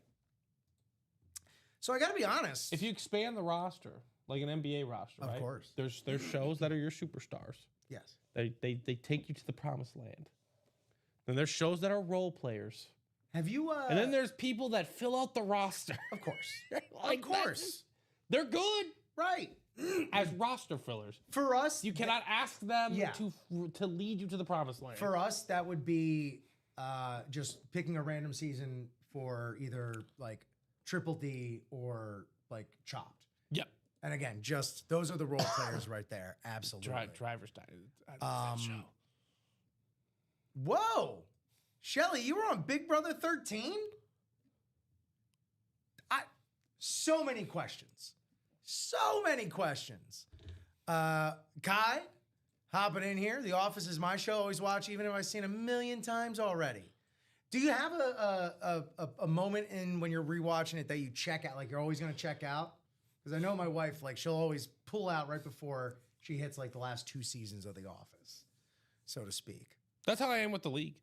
So I got to be honest. If you expand the roster, like an NBA roster, Of right? course. There's shows that are your superstars. Yes. They take you to the promised land. Then there's shows that are role players. Have you? And then there's people that fill out the roster. Of course. Like, Of course. They're good Right. as roster fillers. For us, You cannot ask them Yeah. to lead you to the promised land. For us, that would be just picking a random season for either like Triple D or like Chopped. Yep. And again, just those are the role players right there. Absolutely. Driver's died at that show. Whoa. Shelly, you were on Big Brother 13? So many questions. So many questions. Kai, hopping in here. The Office is my show. Always watch, even if I've seen 1,000,000 times already. Do you have a moment in when you're rewatching it that you check out? Like you're always going to check out? Because I know my wife, like she'll always pull out right before she hits like the last 2 seasons of The Office, so to speak. That's how I am with the league.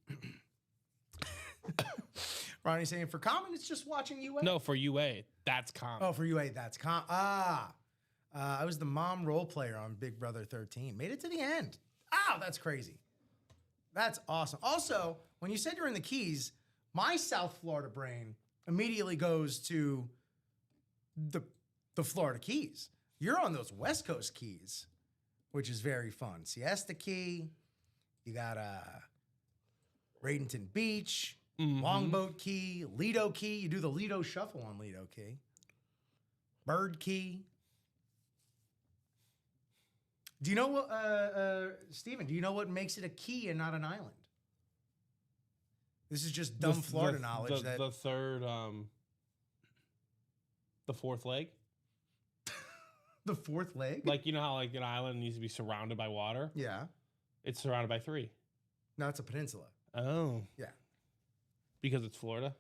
Ronnie's saying for Common, it's just watching UA. No, for UA, that's Common. Oh, for UA, that's I was the mom role player on Big Brother 13. Made it to the end. Oh, that's crazy. That's awesome. Also, when you said you're in the Keys, my South Florida brain immediately goes to the Florida Keys. You're on those West Coast Keys, which is very fun. Siesta Key. You got Bradenton Beach. Longboat Key, Lido Key. You do the Lido Shuffle on Lido Key. Bird Key. Do you know what, Steven, do you know what makes it a key and not an island? This is just dumb Florida knowledge. The third, the fourth leg. The fourth leg? Like, you know how like an island needs to be surrounded by water? Yeah. It's surrounded by 3. No, it's a peninsula. Oh. Yeah. Because it's Florida?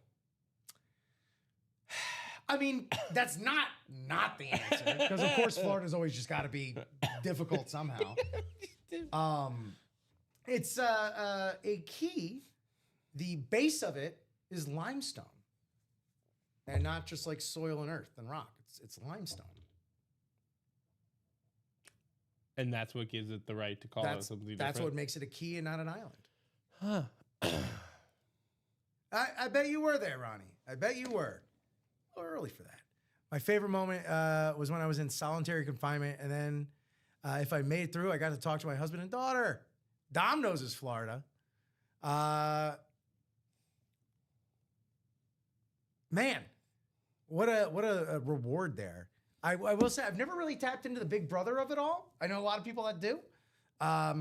I mean, that's not the answer. Because, of course, Florida's always just got to be difficult somehow. It's a key. The base of it is limestone. And not just like soil and earth and rock. It's limestone. And that's what gives it the right to call it something different? That's what makes it a key and not an island. Huh. I bet you were there, Ronnie. I bet you were. A little early for that. My favorite moment was when I was in solitary confinement, and then if I made it through, I got to talk to my husband and daughter. Domino's is Florida. Man, what a reward there. I will say I've never really tapped into the Big Brother of it all. I know a lot of people that do. I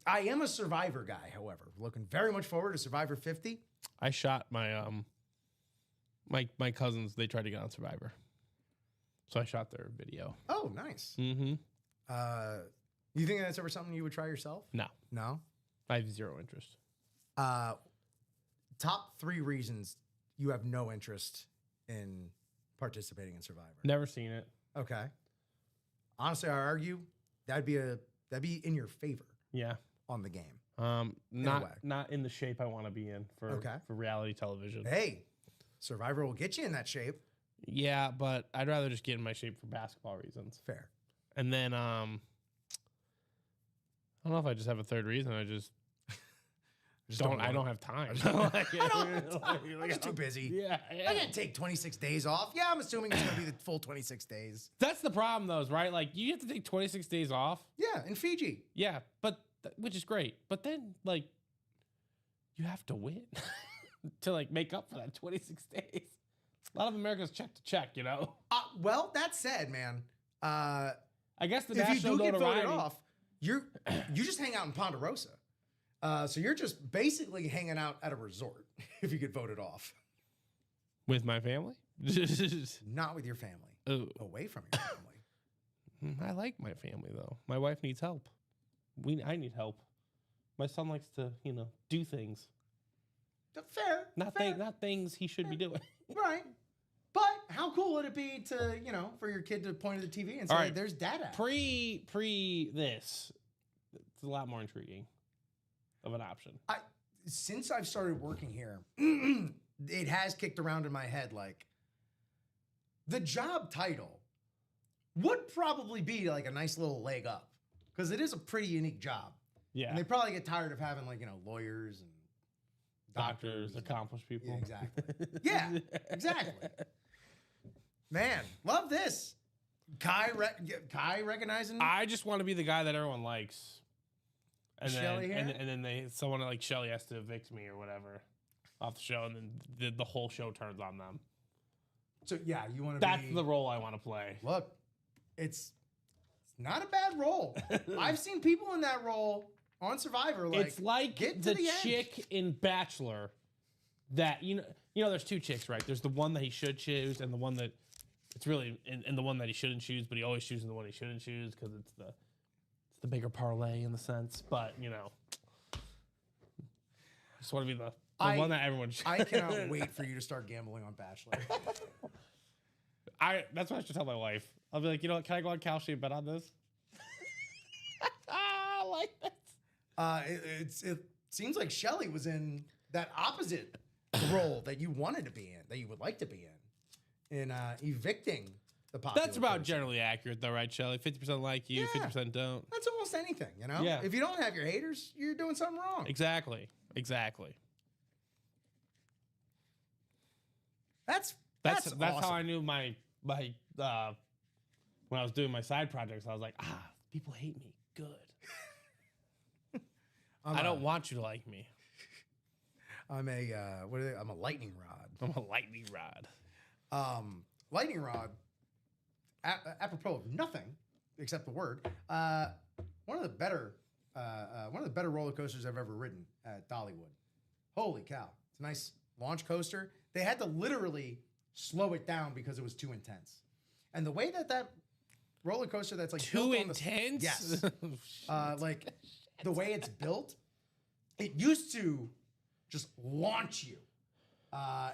am a Survivor guy, however. Looking very much forward to Survivor 50. I shot my my cousins. They tried to get on Survivor, so I shot their video. Oh, nice. Mm-hmm. You think that's ever something you would try yourself? No, No. I have zero interest. Top 3 reasons you have no interest in participating in Survivor. Never seen it. Okay. Honestly, I argue that'd be in your favor. Yeah. On the game. Not in the shape I want to be in for reality television. Hey, Survivor will get you in that shape. Yeah, but I'd rather just get in my shape for basketball reasons. Fair. And then I don't know if I just have a third reason. I just don't. I don't have time. I'm just too busy. Yeah. I can't take 26 days off. Yeah, I'm assuming it's gonna be the full 26 days. That's the problem, though, is right? Like you have to take 26 days off. Yeah, in Fiji. Yeah, but which is great. But then like you have to win to like make up for that 26 days. A lot of America's check to check, you know. Well, that said, man. I guess the if you national do get notoriety voted off, you just hang out in Ponderosa. So you're just basically hanging out at a resort if you get voted off. With my family? Not with your family. Oh. Away from your family. I like my family, though. My wife needs help. I need help. My son likes to, do things. Fair. Not things he should be doing. Right. But how cool would it be to, for your kid to point at the TV and say, right. There's dad. Pre this, it's a lot more intriguing of an option. Since I've started working here, it has kicked around in my head like the job title would probably be like a nice little leg up because it is a pretty unique job. Yeah. And they probably get tired of having like, lawyers and doctors, accomplished people. Yeah, exactly. Yeah, exactly. Man, love this. Kai recognizing. I just want to be the guy that everyone likes. And Shelly then someone like Shelly has to evict me or whatever off the show, and then the whole show turns on them. So yeah, you want to. That's the role I want to play. Look, it's not a bad role. I've seen people in that role on Survivor. Like, It's like get to the end. chick in Bachelor that, you know, there's two chicks, right? There's the one that he should choose and the one that it's really and the one that he shouldn't choose, but he always chooses the one he shouldn't choose because it's the bigger parlay in the sense. But, you know, just want to be the one that everyone should. I cannot wait for you to start gambling on Bachelor. That's what I should tell my wife. I'll be like, you know what? Can I go on Kalshi and bet on this? I like that. It seems like Shelly was in that opposite role that you wanted to be in, that you would like to be in evicting the popular That's about person. generally accurate, though, right, Shelly? 50% like you, Yeah. 50% don't. That's almost anything, you know? Yeah. If you don't have your haters, you're doing something wrong. Exactly. That's That's awesome. how I knew my when I was doing my side projects. I was like, people hate me. Good. I don't want you to like me. I'm a I'm a lightning rod. I'm a lightning rod. Lightning rod. Apropos of nothing except the word. One of the better roller coasters I've ever ridden at Dollywood. Holy cow! It's a nice launch coaster. They had to literally slow it down because it was too intense. And the way that roller coaster that's like Too built on intense? yes, like the way it's built, it used to just launch you.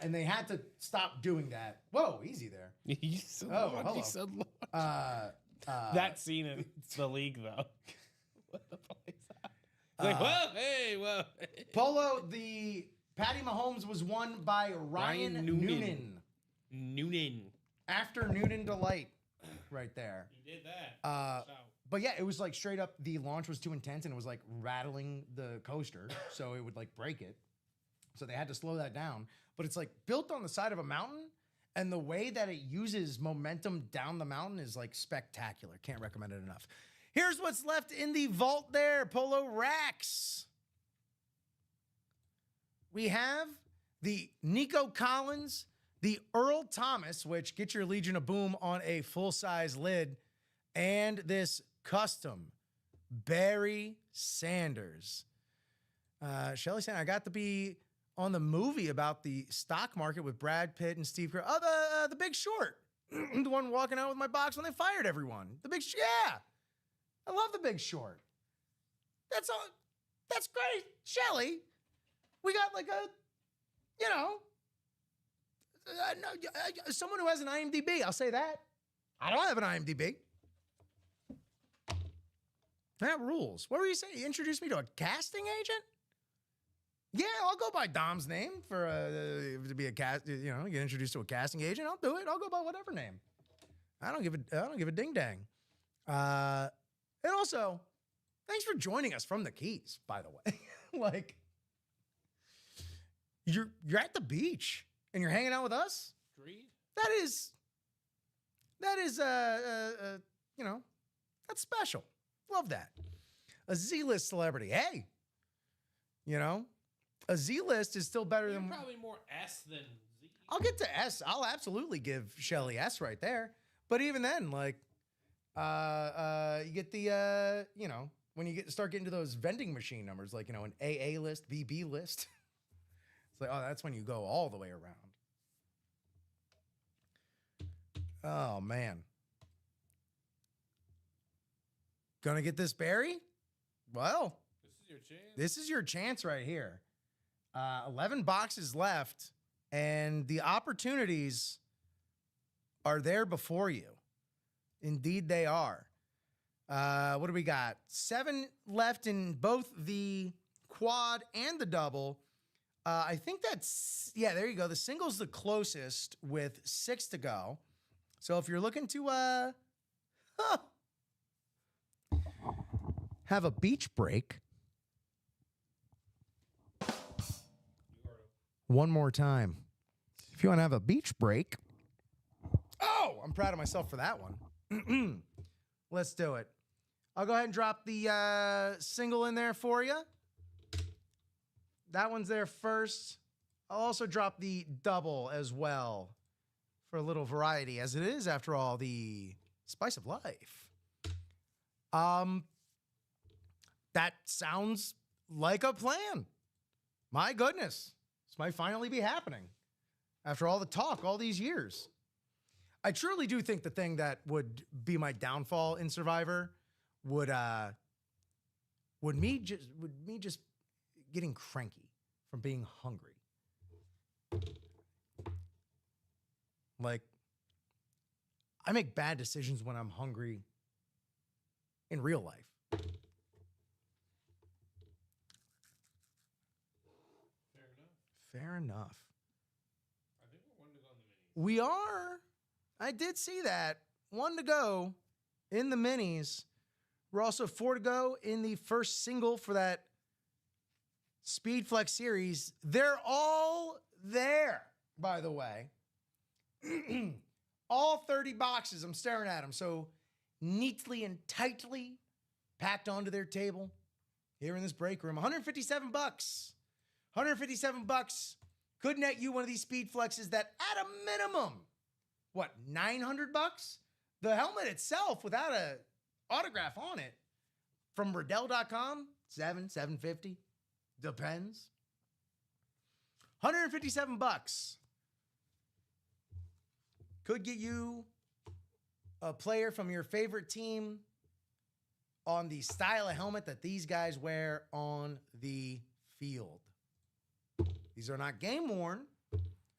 And they had to stop doing that. Whoa, easy there. You said Oh, launch, hello. you said launch. That scene in the league, though. What the fuck is that? It's like, whoa, hey, whoa. Hey. Polo, the Patty Mahomes was won by Ryan Noonan. After Noonan Delight, right there. He did that. But yeah, it was like straight up, the launch was too intense and it was like rattling the coaster, so it would like break it. So they had to slow that down. But it's like built on the side of a mountain, and the way that it uses momentum down the mountain is like spectacular. Can't recommend it enough. Here's what's left in the vault there, Polo Racks. We have the Nico Collins, the Earl Thomas, which get your Legion of Boom on a full-size lid, and this custom Barry Sanders. Shelly saying, I got to be on the movie about the stock market with Brad Pitt and Steve Kerr. Oh, the Big Short. The one walking out with my box when they fired everyone. Yeah. I love The Big Short. That's all. That's great. Shelly, we got like someone who has an IMDb. I'll say that. I don't have an IMDb. That rules. What were you saying? You introduced me to a casting agent? Yeah, I'll go by Dom's name for to be a cast. You know, get introduced to a casting agent. I'll do it. I'll go by whatever name. I don't give a ding dang. And also, thanks for joining us from the Keys. By the way, like you're at the beach and you're hanging out with us. Agreed. That is you know, that's special. Love that. A Z-list celebrity. Hey, you know, a Z-list is still better You're than. probably more S than Z. I'll get to S. I'll absolutely give Shelly S right there. But even then, like, you get the, you know, when you start getting to those vending machine numbers, like, you know, an AA list, BB list. It's like, oh, that's when you go all the way around. Oh, man. Gonna get this Barry? Well, This is your chance. this is your chance right here. 11 boxes left, and the opportunities are there before you. Indeed, they are. What do we got? 7 left in both the quad and the double. I think that's, yeah, there you go. The single's the closest with 6 to go. So if you're looking to have a beach break, one more time. If you want to have a beach break, oh, I'm proud of myself for that one. Let's do it. I'll go ahead and drop the single in there for you. That one's there first. I'll also drop the double as well for a little variety, as it is, after all, the Spice of life. That sounds like a plan. My goodness. This might finally be happening after all the talk all these years. I truly do think the thing that would be my downfall in Survivor would me just getting cranky from being hungry. Like, I make bad decisions when I'm hungry in real life. Fair enough. I think we're 1 to go in the minis. We are. I did see that. 1 to go in the minis. We're also 4 to go in the first single for that Speed Flex series. They're all there, by the way. All 30 boxes. I'm staring at them. So neatly and tightly packed onto their table here in this break room. $157. $157 could net you one of these Speed Flexes that at a minimum, what, $900? The helmet itself without a autograph on it from Riddell.com, $750. Depends. $157 could get you a player from your favorite team on the style of helmet that these guys wear on the field. These are not game worn,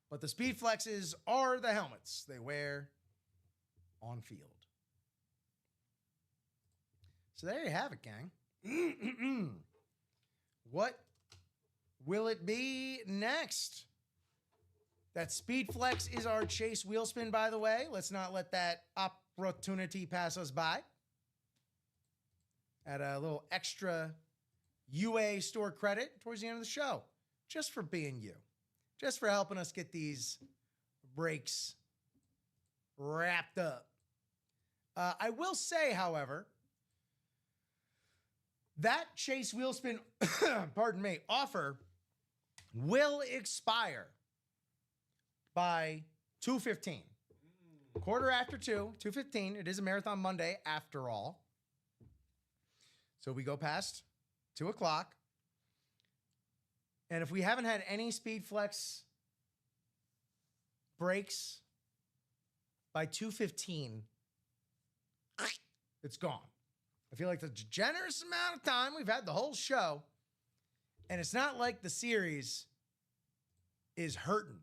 but the Speed Flexes are the helmets they wear on field. So there you have it, gang. What will it be next? That Speed Flex is our Chase wheel spin, by the way. Let's not let that opportunity pass us by. Add a little extra UA store credit towards the end of the show. Just for being you. Just for helping us get these breaks wrapped up. I will say, however, that Chase wheel spin, pardon me, offer will expire by 2:15. Quarter after 2:15. It is a Marathon Monday after all. So we go past 2 o'clock. And if we haven't had any Speed Flex breaks by 2:15, it's gone. I feel like that's a generous amount of time. We've had the whole show. And it's not like the series is hurting.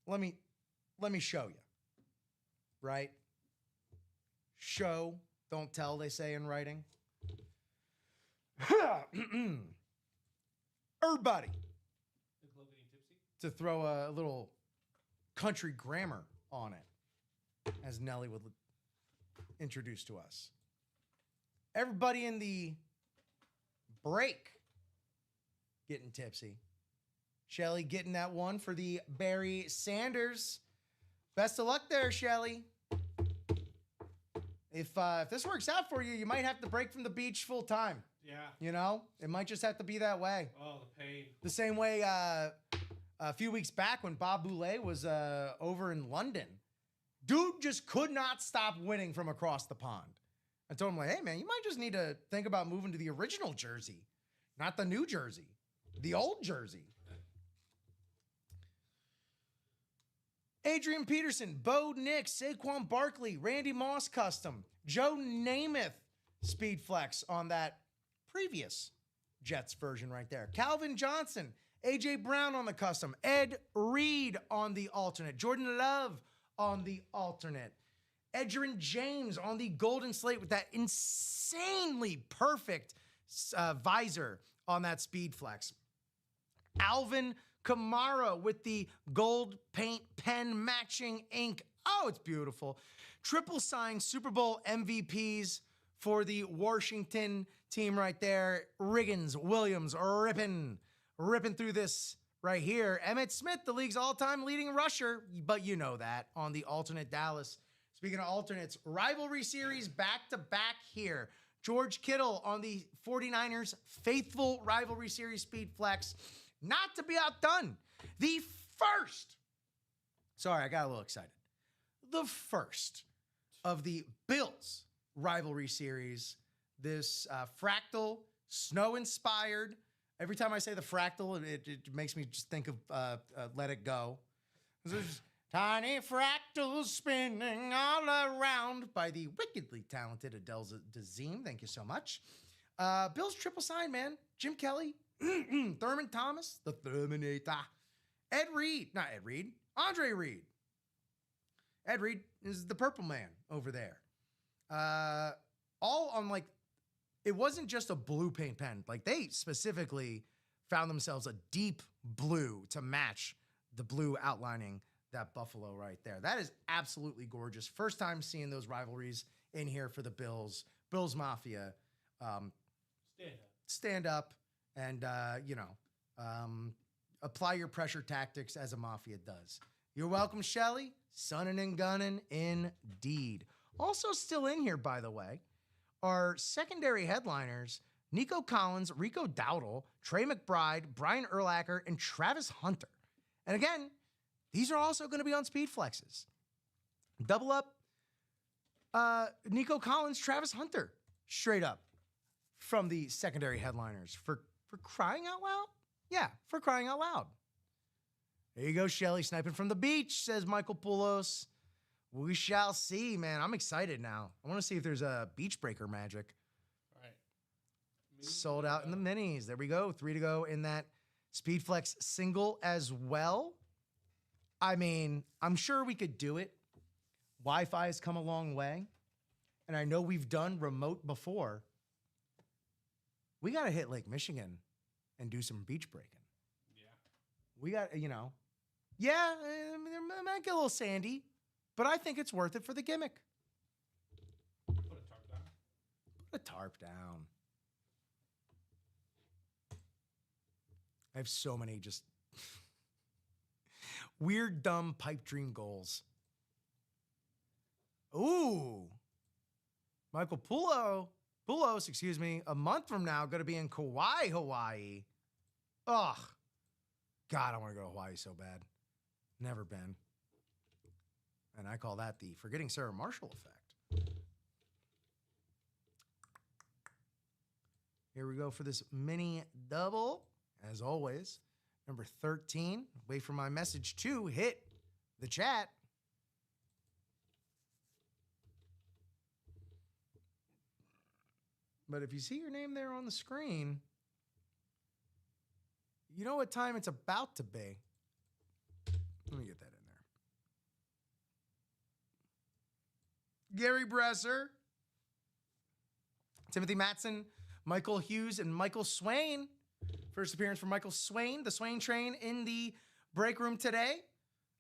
Let me show you. Right? Show, don't tell, they say in writing. Everybody. To throw a little country grammar on it, as Nelly would introduce to us. Everybody in the break getting tipsy. Shelly getting that one for the Barry Sanders. Best of luck there, Shelly. If this works out for you, you might have to break from the beach full time. Yeah. You know, it might just have to be that way. Oh, the pain. The same way a few weeks back when Bob Boulay was over in London. Dude just could not stop winning from across the pond. I told him, like, hey, man, you might just need to think about moving to the original jersey, not the new jersey, the old jersey. Adrian Peterson, Bo Nix, Saquon Barkley, Randy Moss custom, Joe Namath Speed Flex on that previous Jets version right there. Calvin Johnson, AJ Brown on the custom, Ed Reed on the alternate, Jordan Love on the alternate, Edgerrin James on the golden slate with that insanely perfect visor on that Speed Flex. Alvin Kamara with the gold paint pen matching ink. Oh, it's beautiful. Triple signed Super Bowl MVPs for the Washington team right there. Riggins, Williams, ripping through this right here. Emmitt Smith, the league's all-time leading rusher, but you know that, on the alternate Dallas. Speaking of alternates, rivalry series back-to-back here. George Kittle on the 49ers faithful rivalry series Speed Flex. Not to be outdone, the first Sorry, I got a little excited. The first of the Bills rivalry series, this fractal, snow-inspired. Every time I say the fractal, it makes me just think of Let It Go. There's tiny fractals spinning all around by the wickedly talented Adele Dazeem. Thank you so much. Bills triple sign, man. Jim Kelly, Thurman Thomas, the Terminator. Andre Reed. Ed Reed is the purple man over there. All on it wasn't just a blue paint pen. They specifically found themselves a deep blue to match the blue outlining that buffalo right there. That is absolutely gorgeous. First time seeing those rivalries in here for the Bills. Bills Mafia. Stand up and, apply your pressure tactics as a mafia does. You're welcome, Shelly. Sunnin' and gunnin' indeed. Also still in here, by the way, are secondary headliners Nico Collins, Rico Dowdle, Trey McBride, Brian Urlacher, and Travis Hunter. And again, these are also going to be on speed flexes. Double up Nico Collins, Travis Hunter, straight up from the secondary headliners. For crying out loud? Yeah, for crying out loud. There you go, Shelly, sniping from the beach, says Michael Poulos. We shall see, man. I'm excited now. I want to see if there's a beach breaker magic. All right. Sold out in the minis. There we go. 3 to go in that Speedflex single as well. I mean, I'm sure we could do it. Wi-Fi has come a long way. And I know we've done remote before. We got to hit Lake Michigan and do some beach breaking. Yeah. We got, it might get a little sandy, but I think it's worth it for the gimmick. Put a tarp down. Put a tarp down. I have so many just weird, dumb pipe dream goals. Ooh. Michael Poulos, a month from now, going to be in Kauai, Hawaii. Ugh. God, I want to go to Hawaii so bad. Never been. And I call that the forgetting Sarah Marshall effect. Here we go for this mini double. As always, number 13. Wait for my message to hit the chat. But if you see your name there on the screen, you know what time it's about to be. Let me get that in there. Gary Bresser, Timothy Matson, Michael Hughes, and Michael Swain. First appearance for Michael Swain, the Swain train in the break room today.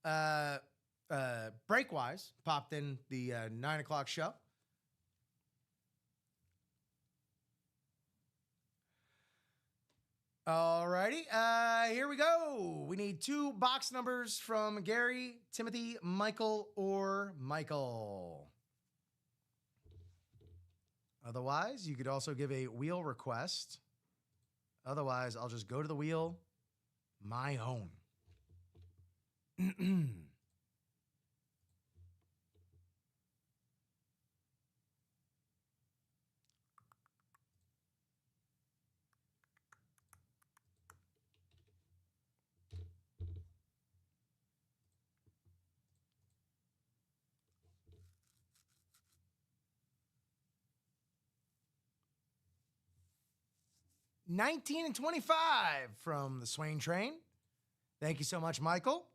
Breakwise popped in the 9 o'clock show. Alrighty, here we go. We need 2 box numbers from Gary, Timothy, Michael, or Michael. Otherwise, you could also give a wheel request. Otherwise, I'll just go to the wheel, my own. 19 and 25 from the Swain train. Thank you so much, Michael.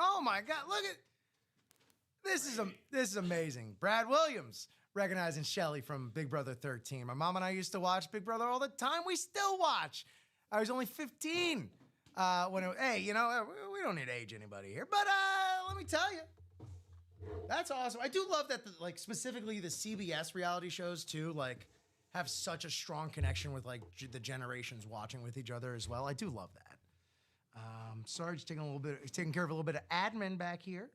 Oh my God, look at This is amazing. Brad Williams recognizing Shelly from Big Brother 13. My mom and I used to watch Big Brother all the time. We still watch. I was only 15 hey, we don't need to age anybody here, but let me tell you, that's awesome. I do love that, specifically the CBS reality shows too, have such a strong connection with the generations watching with each other as well. I do love that. Sorry, just taking care of a little bit of admin back here.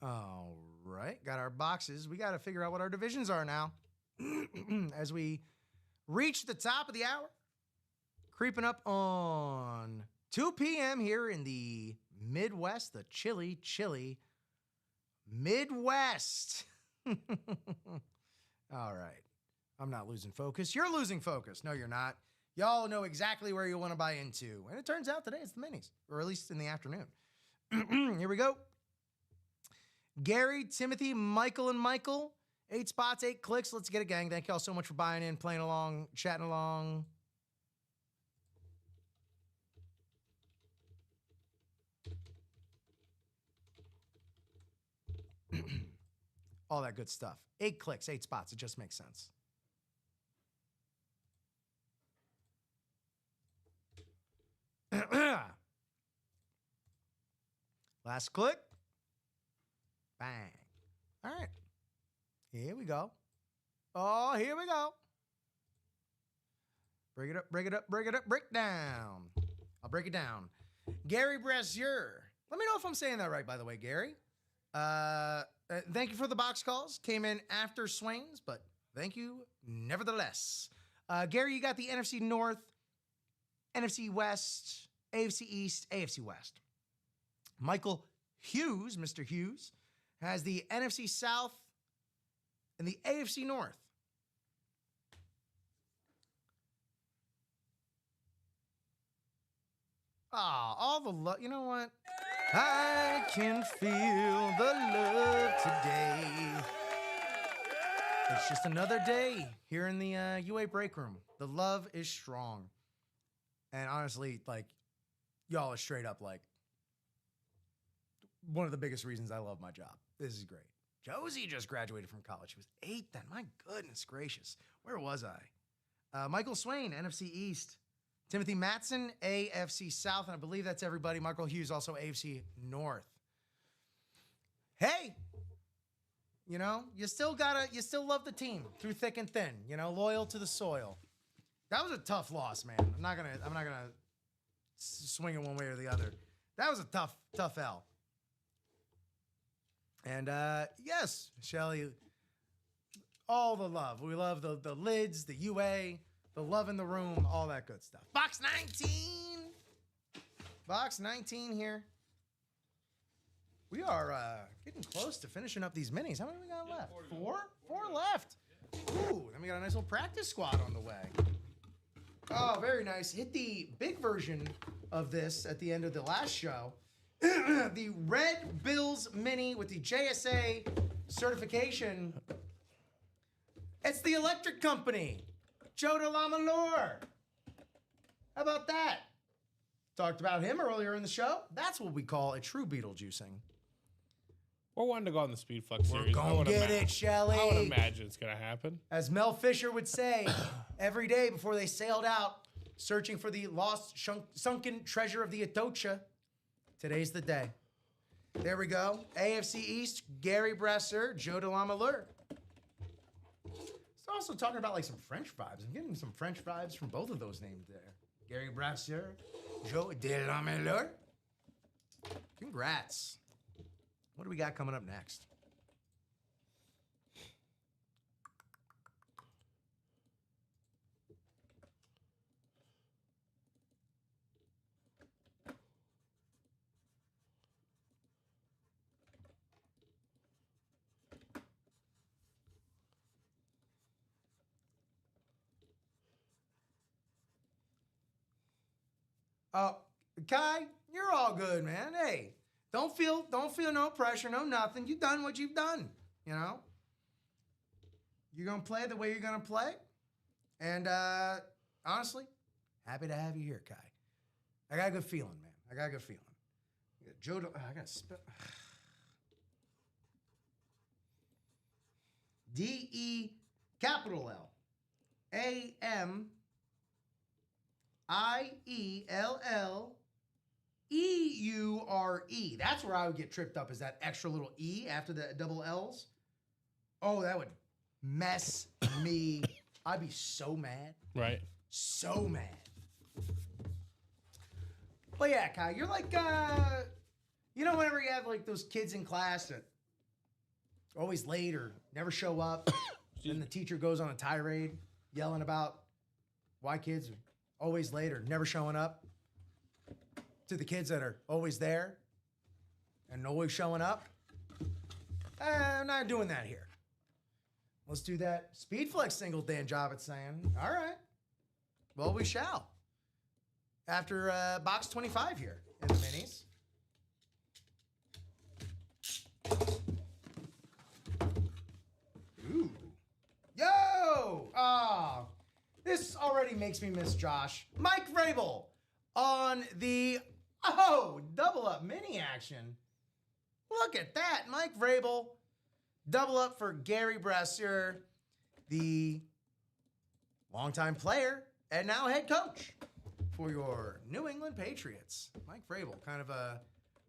All right, got our boxes. We got to figure out what our divisions are now. As we reach the top of the hour, creeping up on 2 p.m. here in the Midwest, the chilly Midwest. All right, I'm not losing focus. You're losing focus. No, you're not. Y'all know exactly where you want to buy into. And it turns out today it's the minis, or at least in the afternoon. Here we go. Gary, Timothy, Michael, and Michael. 8 spots, 8 clicks. Let's get it, gang. Thank y'all so much for buying in, playing along, chatting along. All that good stuff. 8 clicks, 8 spots. It just makes sense. Last click. Bang. All right. Here we go. Oh, here we go. Break it up, break it up, break it up, break down. I'll break it down. Gary Brazier. Let me know if I'm saying that right, by the way, Gary. Thank you for the box calls. Came in after Swains, but thank you nevertheless. Gary, you got the NFC North, NFC West, AFC East, AFC West. Michael Hughes, Mr. Hughes, has the NFC South and the AFC North. All the love. You know what? I can feel the love today. It's just another day here in the UA break room. The love is strong. And honestly, y'all are straight up one of the biggest reasons I love my job. This is great. Josie just graduated from college. She was 8 then. My goodness gracious. Where was I? Michael Swain, NFC East. Timothy Matson, AFC South. And I believe that's everybody. Michael Hughes, also AFC North. Hey, you still love the team through thick and thin, loyal to the soil. That was a tough loss, man. I'm not gonna swing it one way or the other. That was a tough L. And yes, Shelly, all the love. We love the lids, the UA, the love in the room, all that good stuff. Box 19. Box 19 here. We are getting close to finishing up these minis. How many we got left? 4? 4 left. Ooh, then we got a nice little practice squad on the way. Oh, very nice. Hit the big version of this at the end of the last show. The Red Bills Mini with the JSA certification. It's the electric company. Joe DeLamalure. How about that? Talked about him earlier in the show. That's what we call a true Beetlejuicing. We're wanting to go on the Speed Flex series. We're gonna get it, Shelly. I would imagine it's gonna happen. As Mel Fisher would say, every day before they sailed out, searching for the lost, sunken treasure of the Atocha, today's the day. There we go. AFC East, Gary Brazier, Joe DeLamalure. It's also talking about some French vibes. I'm getting some French vibes from both of those names there. Gary Brazier, Joe DeLamalure. Congrats. What do we got coming up next? Oh, Kai, you're all good, man. Hey, don't feel no pressure, no nothing. You've done what you've done, you know? You're going to play the way you're going to play. And honestly, happy to have you here, Kai. I got a good feeling, man. I got a good feeling. Joe, I got to spell. D-E capital L. A-M-I-E-L-L-E-U-R-E. That's where I would get tripped up, is that extra little E after the double L's. Oh, that would mess me. I'd be so mad. Right. So mad. But yeah, Kyle, you're like, whenever you have like those kids in class that are always late or never show up, and the teacher goes on a tirade yelling about why kids are always late or never showing up, to the kids that are always there and always showing up. I'm not doing that here. Let's do that speed flex single, Dan Jobbitt's saying. All right. Well, we shall. After box 25 here in the minis. Ooh. Yo! Ah, this already makes me miss Josh. Mike Vrabel on the double up mini action. Look at that, Mike Vrabel. Double up for Gary Brasseur, the longtime player and now head coach for your New England Patriots. Mike Vrabel, kind of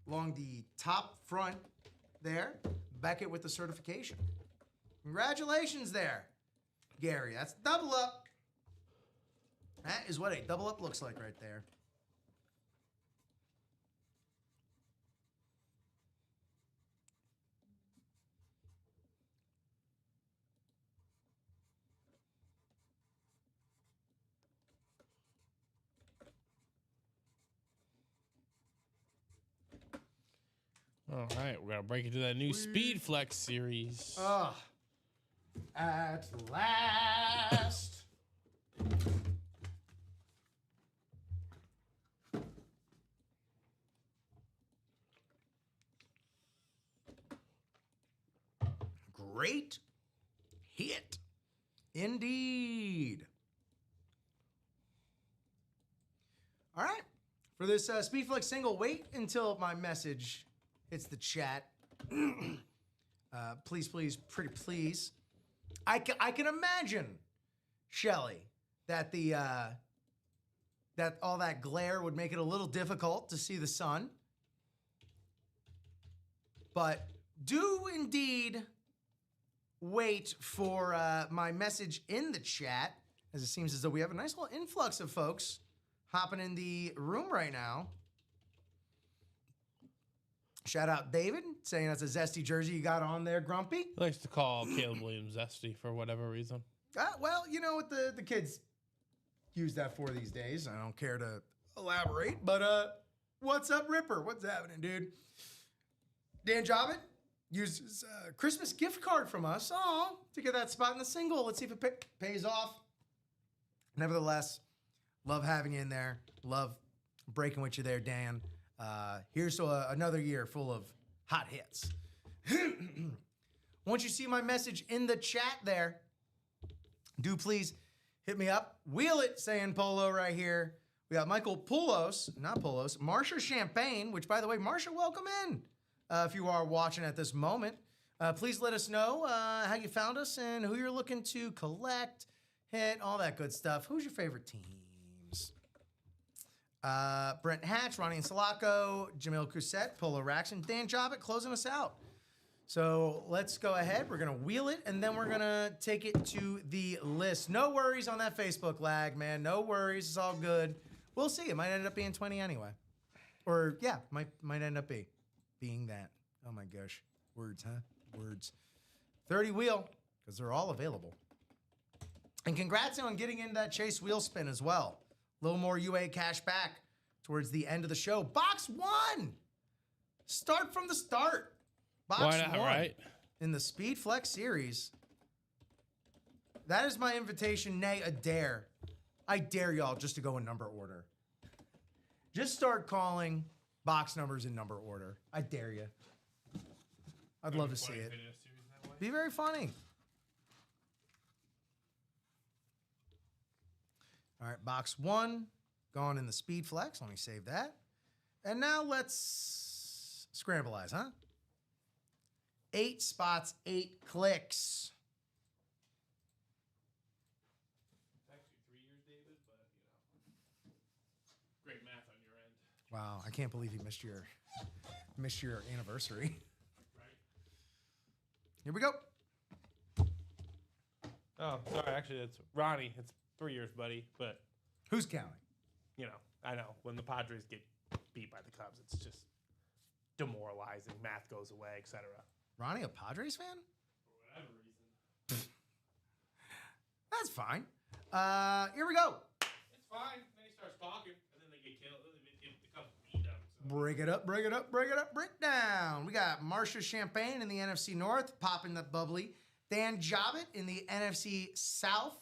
along the top front there. Beckett with the certification. Congratulations there, Gary. That's double up. That is what a double up looks like right there. All right, we're going to break into that new Speed Flex series. At last. Great hit. Indeed. All right. For this Speedflex single, wait until my message hits the chat. Please, pretty please. I can imagine, Shelly, that that all that glare would make it a little difficult to see the sun. But do indeed wait for my message in the chat, as it seems as though we have a nice little influx of folks hopping in the room right now. Shout out David, saying that's a zesty jersey you got on there, Grumpy. He likes to call Caleb Williams zesty for whatever reason. Well, you know what the kids use that for these days. I don't care to elaborate, but what's up, Ripper? What's happening, dude? Dan Jobbit uses a Christmas gift card from us to get that spot in the single. Let's see if it pays off. Nevertheless, love having you in there. Love breaking with you there, Dan. Here's to another year full of hot hits. Once you see my message in the chat there, do please hit me up. Wheel it, saying Polo right here. We got Michael Poulos, not Poulos, Marsha Champagne, which, by the way, Marsha, welcome in. If you are watching at this moment, please let us know how you found us and who you're looking to collect, hit, all that good stuff. Who's your favorite teams? Brent Hatch, Ronnie Insalaco, Jamil Cousette, Polo Raxon, Dan Jobbit closing us out. So let's go ahead. We're going to wheel it, and then we're going to take it to the list. No worries on that Facebook lag, man. No worries. It's all good. We'll see. It might end up being 20 anyway. Or, yeah, might end up being that. Oh, my gosh. Words, huh? Words. 30 wheel, because they're all available. And congrats on getting into that Chase wheel spin as well. A little more UA cash back towards the end of the show. Box 1. Start from the start. Box Why not, 1 right? in the Speed Flex series. That is my invitation, nay, a dare. I dare y'all just to go in number order. Just start calling box numbers in number order. I dare you. I'd love to see it. Be very funny. All right, box 1 gone in the speed flex. Let me save that. And now let's scramble eyes, huh? 8 spots, 8 clicks. It's actually 3 years, David, but great math on your end. Wow, I can't believe you missed your anniversary. Right? Here we go. Oh, sorry. Actually, it's Ronnie. It's 3 years, buddy. But Who's counting? I know when the Padres get beat by the Cubs, it's just demoralizing. Math goes away, etc. Ronnie, a Padres fan? For whatever reason. That's fine. Here we go. It's fine. Then he starts talking, and then they get killed. The Cubs beat them. So. Break it up, break it up, break it up, break down. We got Marcia Champagne in the NFC North, popping the bubbly. Dan Jobbitt in the NFC South.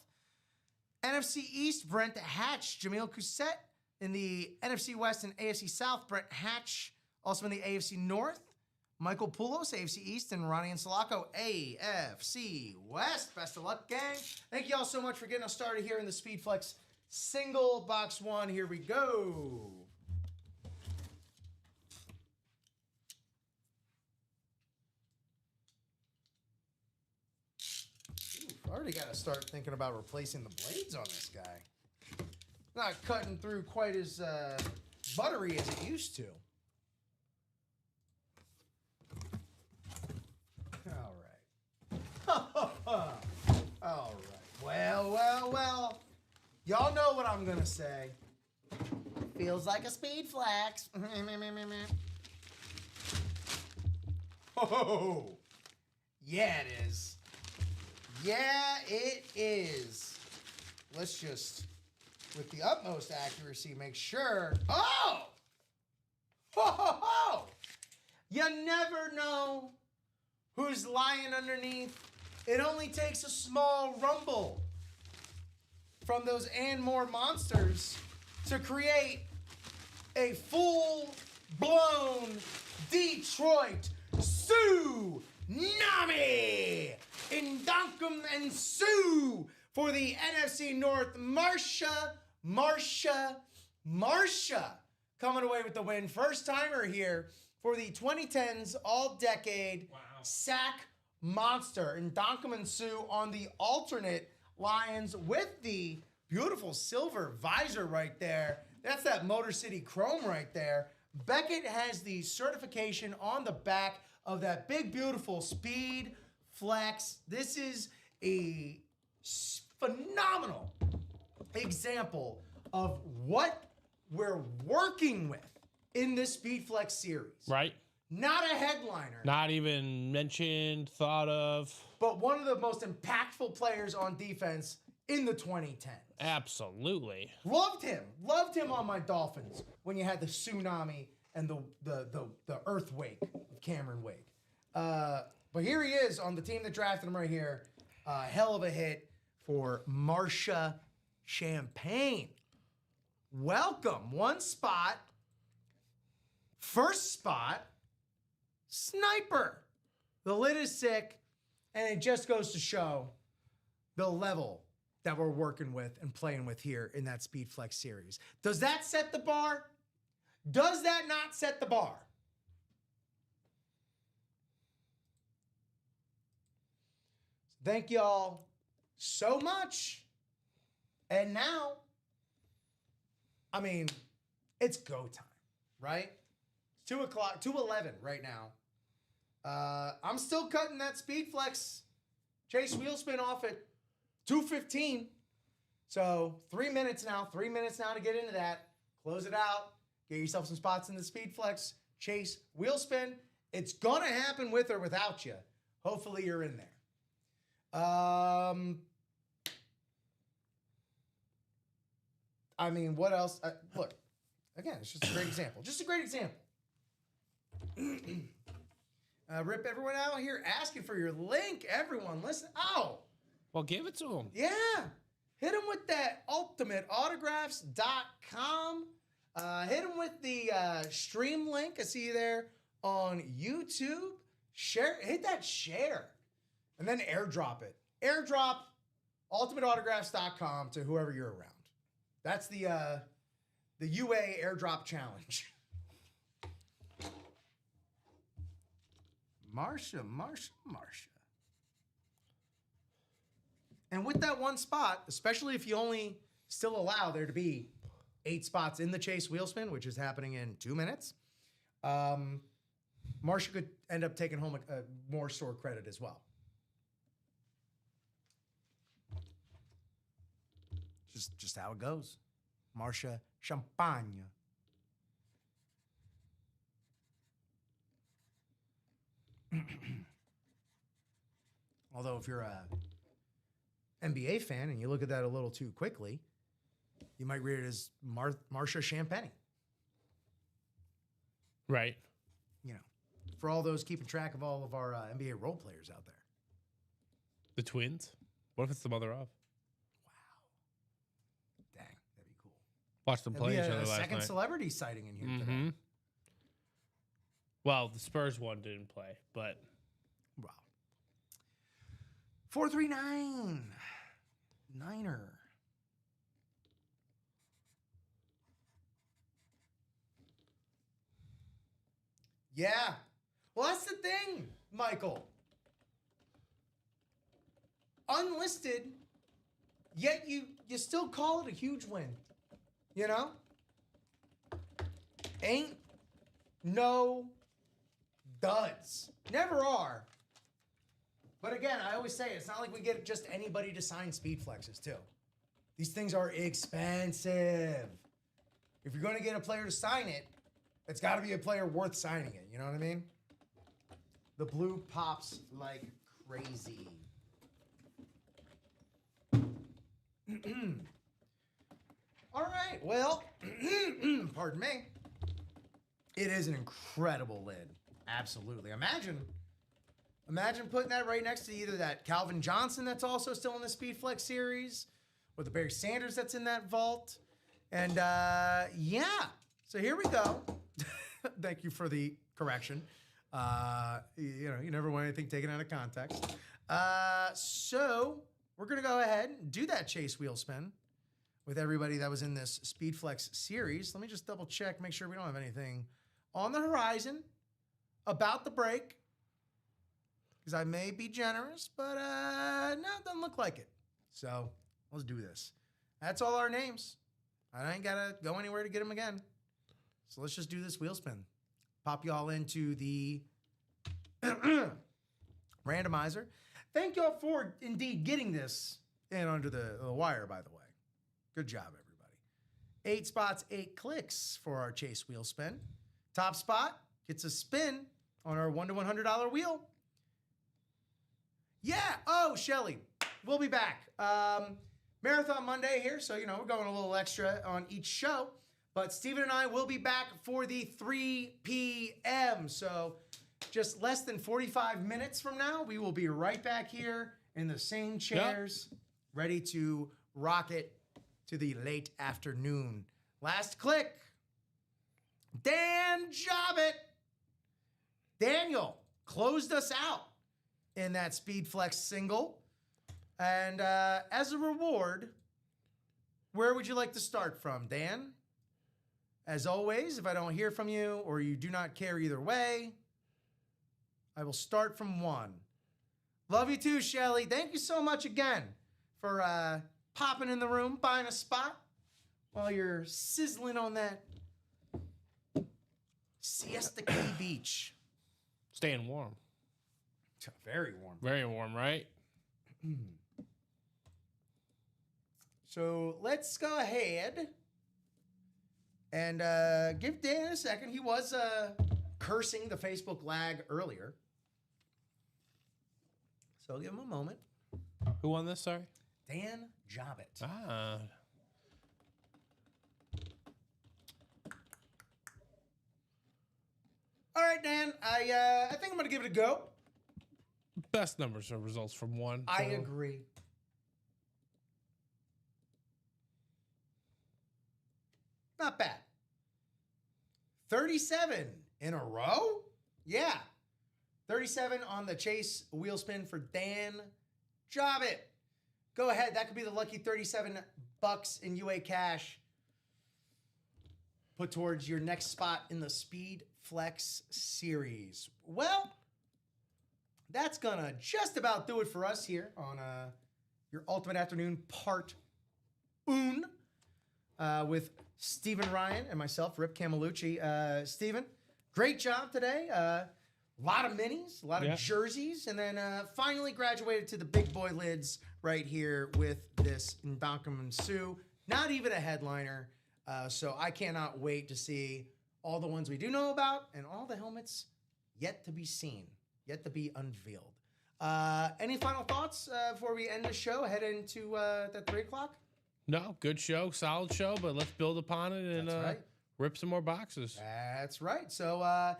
NFC East, Brent Hatch. Jamil Cousset in the NFC West and AFC South. Brent Hatch also in the AFC North. Michael Poulos, AFC East, and Ronnie and Sulaco, AFC West. Best of luck, gang. Thank you all so much for getting us started here in the Speedflex single box 1. Here we go. Already got to start thinking about replacing the blades on this guy. Not cutting through quite as buttery as it used to. All right. Well. Y'all know what I'm going to say. Feels like a speed flex. Oh, yeah, it is. Yeah, it is. Let's just, with the utmost accuracy, make sure. Oh! Ho, ho, ho! You never know who's lying underneath. It only takes a small rumble from those and more monsters to create a full-blown Detroit tsunami. Indunkum and Sue for the NFC North. Marcia coming away with the win. First timer here for the 2010s all-decade sack monster. Indunkum and Sue on the alternate Lions with the beautiful silver visor right there. That's that Motor City Chrome right there. Beckett has the certification on the back of that big, beautiful Speed Flex. This is a phenomenal example of what we're working with in this Speed Flex series. Right. Not a headliner. Not even mentioned, thought of. But one of the most impactful players on defense in the 2010s. Absolutely. Loved him on my Dolphins when you had the tsunami and the earthquake of Cameron Wake. But here he is on the team that drafted him right here. Hell of a hit for Marcia Champagne. Welcome. One spot. First spot. Sniper. The lid is sick, and it just goes to show the level that we're working with and playing with here in that Speed Flex series. Does that set the bar? Does that not set the bar? Thank y'all so much. And now, I mean, it's go time, right? It's 2 o'clock, 2:11 right now. I'm still cutting that Speed Flex Chase wheel spin off at 2:15. So 3 minutes now. 3 minutes now to get into that. Close it out. Get yourself some spots in the Speed Flex Chase wheel spin. It's going to happen with or without you. Hopefully you're in there. I mean, what else? Look, again, it's just a great example. Just a great example. Rip everyone out here asking for your link. Everyone, listen. Oh. Well, give it to them. Yeah. Hit them with that ultimateautographs.com. Hit him with the stream link. I see you there on YouTube. Hit that share, and then airdrop it. Airdrop ultimateautographs.com to whoever you're around. That's the UA airdrop challenge. Marsha. And with that one spot, especially if you only still allow there to be 8 spots in the chase wheel spin, which is happening in 2 minutes, Marsha could end up taking home more store credit as well. Just how it goes. Marsha Champagne. Although if you're a NBA fan and you look at that a little too quickly, you might read it as Marsha Champagne. Right. You know, for all those keeping track of all of our NBA role players out there. The twins? What if it's the mother of? Dang, that'd be cool. Watch them play each other last second night. celebrity sighting in here today. Well, the Spurs one didn't play, but... Wow. 439. Niner. Yeah. Well, that's the thing, Michael. Unlisted, yet you still call it a huge win. You know? Ain't no duds. Never are. But again, I always say it's not like we get just anybody to sign speed flexes too. These things are expensive. If you're going to get a player to sign it, it's got to be a player worth signing it. You know what I mean? The blue pops like crazy. All right. Well, pardon me. It is an incredible lid. Absolutely. Imagine putting that right next to either that Calvin Johnson that's also still in the Speed Flex series, or the Barry Sanders that's in that vault. And yeah. So here we go. Thank you for the correction. You never want anything taken out of context. So we're going to go ahead and do that chase wheel spin with everybody that was in this Speed Flex series. Let me just double check, make sure we don't have anything on the horizon about the break, because I may be generous, but no, it doesn't look like it. So let's do this. That's all our names. I ain't got to go anywhere to get them again. So let's just do this wheel spin. Pop y'all into the randomizer. Thank y'all for indeed getting this in under the wire, by the way. Good job, everybody. 8 spots, 8 clicks for our chase wheel spin. Top spot gets a spin on our $1 to $100 wheel. Yeah. Oh, Shelly, we'll be back. Marathon Monday here, so, we're going a little extra on each show. But Steven and I will be back for the 3 p.m. So just less than 45 minutes from now, we will be right back here in the same chairs, ready to rock it to the late afternoon. Last click. Dan Jobbit. Daniel closed us out in that Speed Flex single. And as a reward, where would you like to start from, Dan? As always, if I don't hear from you or you do not care either way, I will start from 1. Love you too, Shelly. Thank you so much again for popping in the room, buying a spot while you're sizzling on that Siesta Key Beach. Staying warm. Very warm. Very warm, right? So let's go ahead and give Dan a second. He was cursing the Facebook lag earlier. So I'll give him a moment. Who won this, sorry? Dan Jobbit. Ah. All right, Dan. I think I'm going to give it a go. Best numbers or results from 1. I agree. Not bad. 37 in a row? Yeah. 37 on the chase wheel spin for Dan. Job it. Go ahead. That could be the lucky 37 bucks in UA cash. Put towards your next spot in the Speed Flex series. Well, that's going to just about do it for us here on your Ultimate Afternoon Part Un with Stephen Ryan and myself, Rip Camelucci. Stephen, great job today. A lot of minis, a lot of jerseys, and then finally graduated to the big boy lids right here with this Ndonkum and Sue. Not even a headliner. So I cannot wait to see all the ones we do know about and all the helmets yet to be seen, yet to be unveiled. Any final thoughts before we end the show, head into that 3 o'clock? No, good show, solid show, but let's build upon it and rip some more boxes. That's right. So,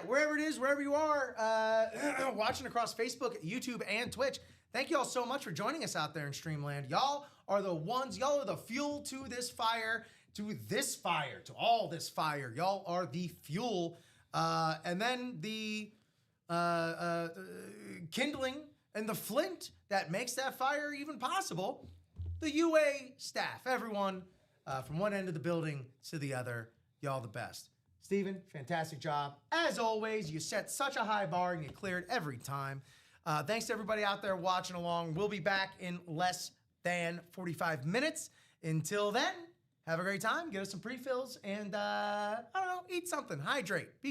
wherever it is, wherever you are, watching across Facebook, YouTube, and Twitch, thank you all so much for joining us out there in Streamland. Y'all are the ones, y'all are the fuel to this fire, to all this fire. Y'all are the fuel. And then the kindling and the flint that makes that fire even possible. The UA staff, everyone from one end of the building to the other, y'all the best. Steven, fantastic job. As always, you set such a high bar and you clear it every time. Thanks to everybody out there watching along. We'll be back in less than 45 minutes. Until then, have a great time. Get us some pre-fills and, eat something. Hydrate. Be good.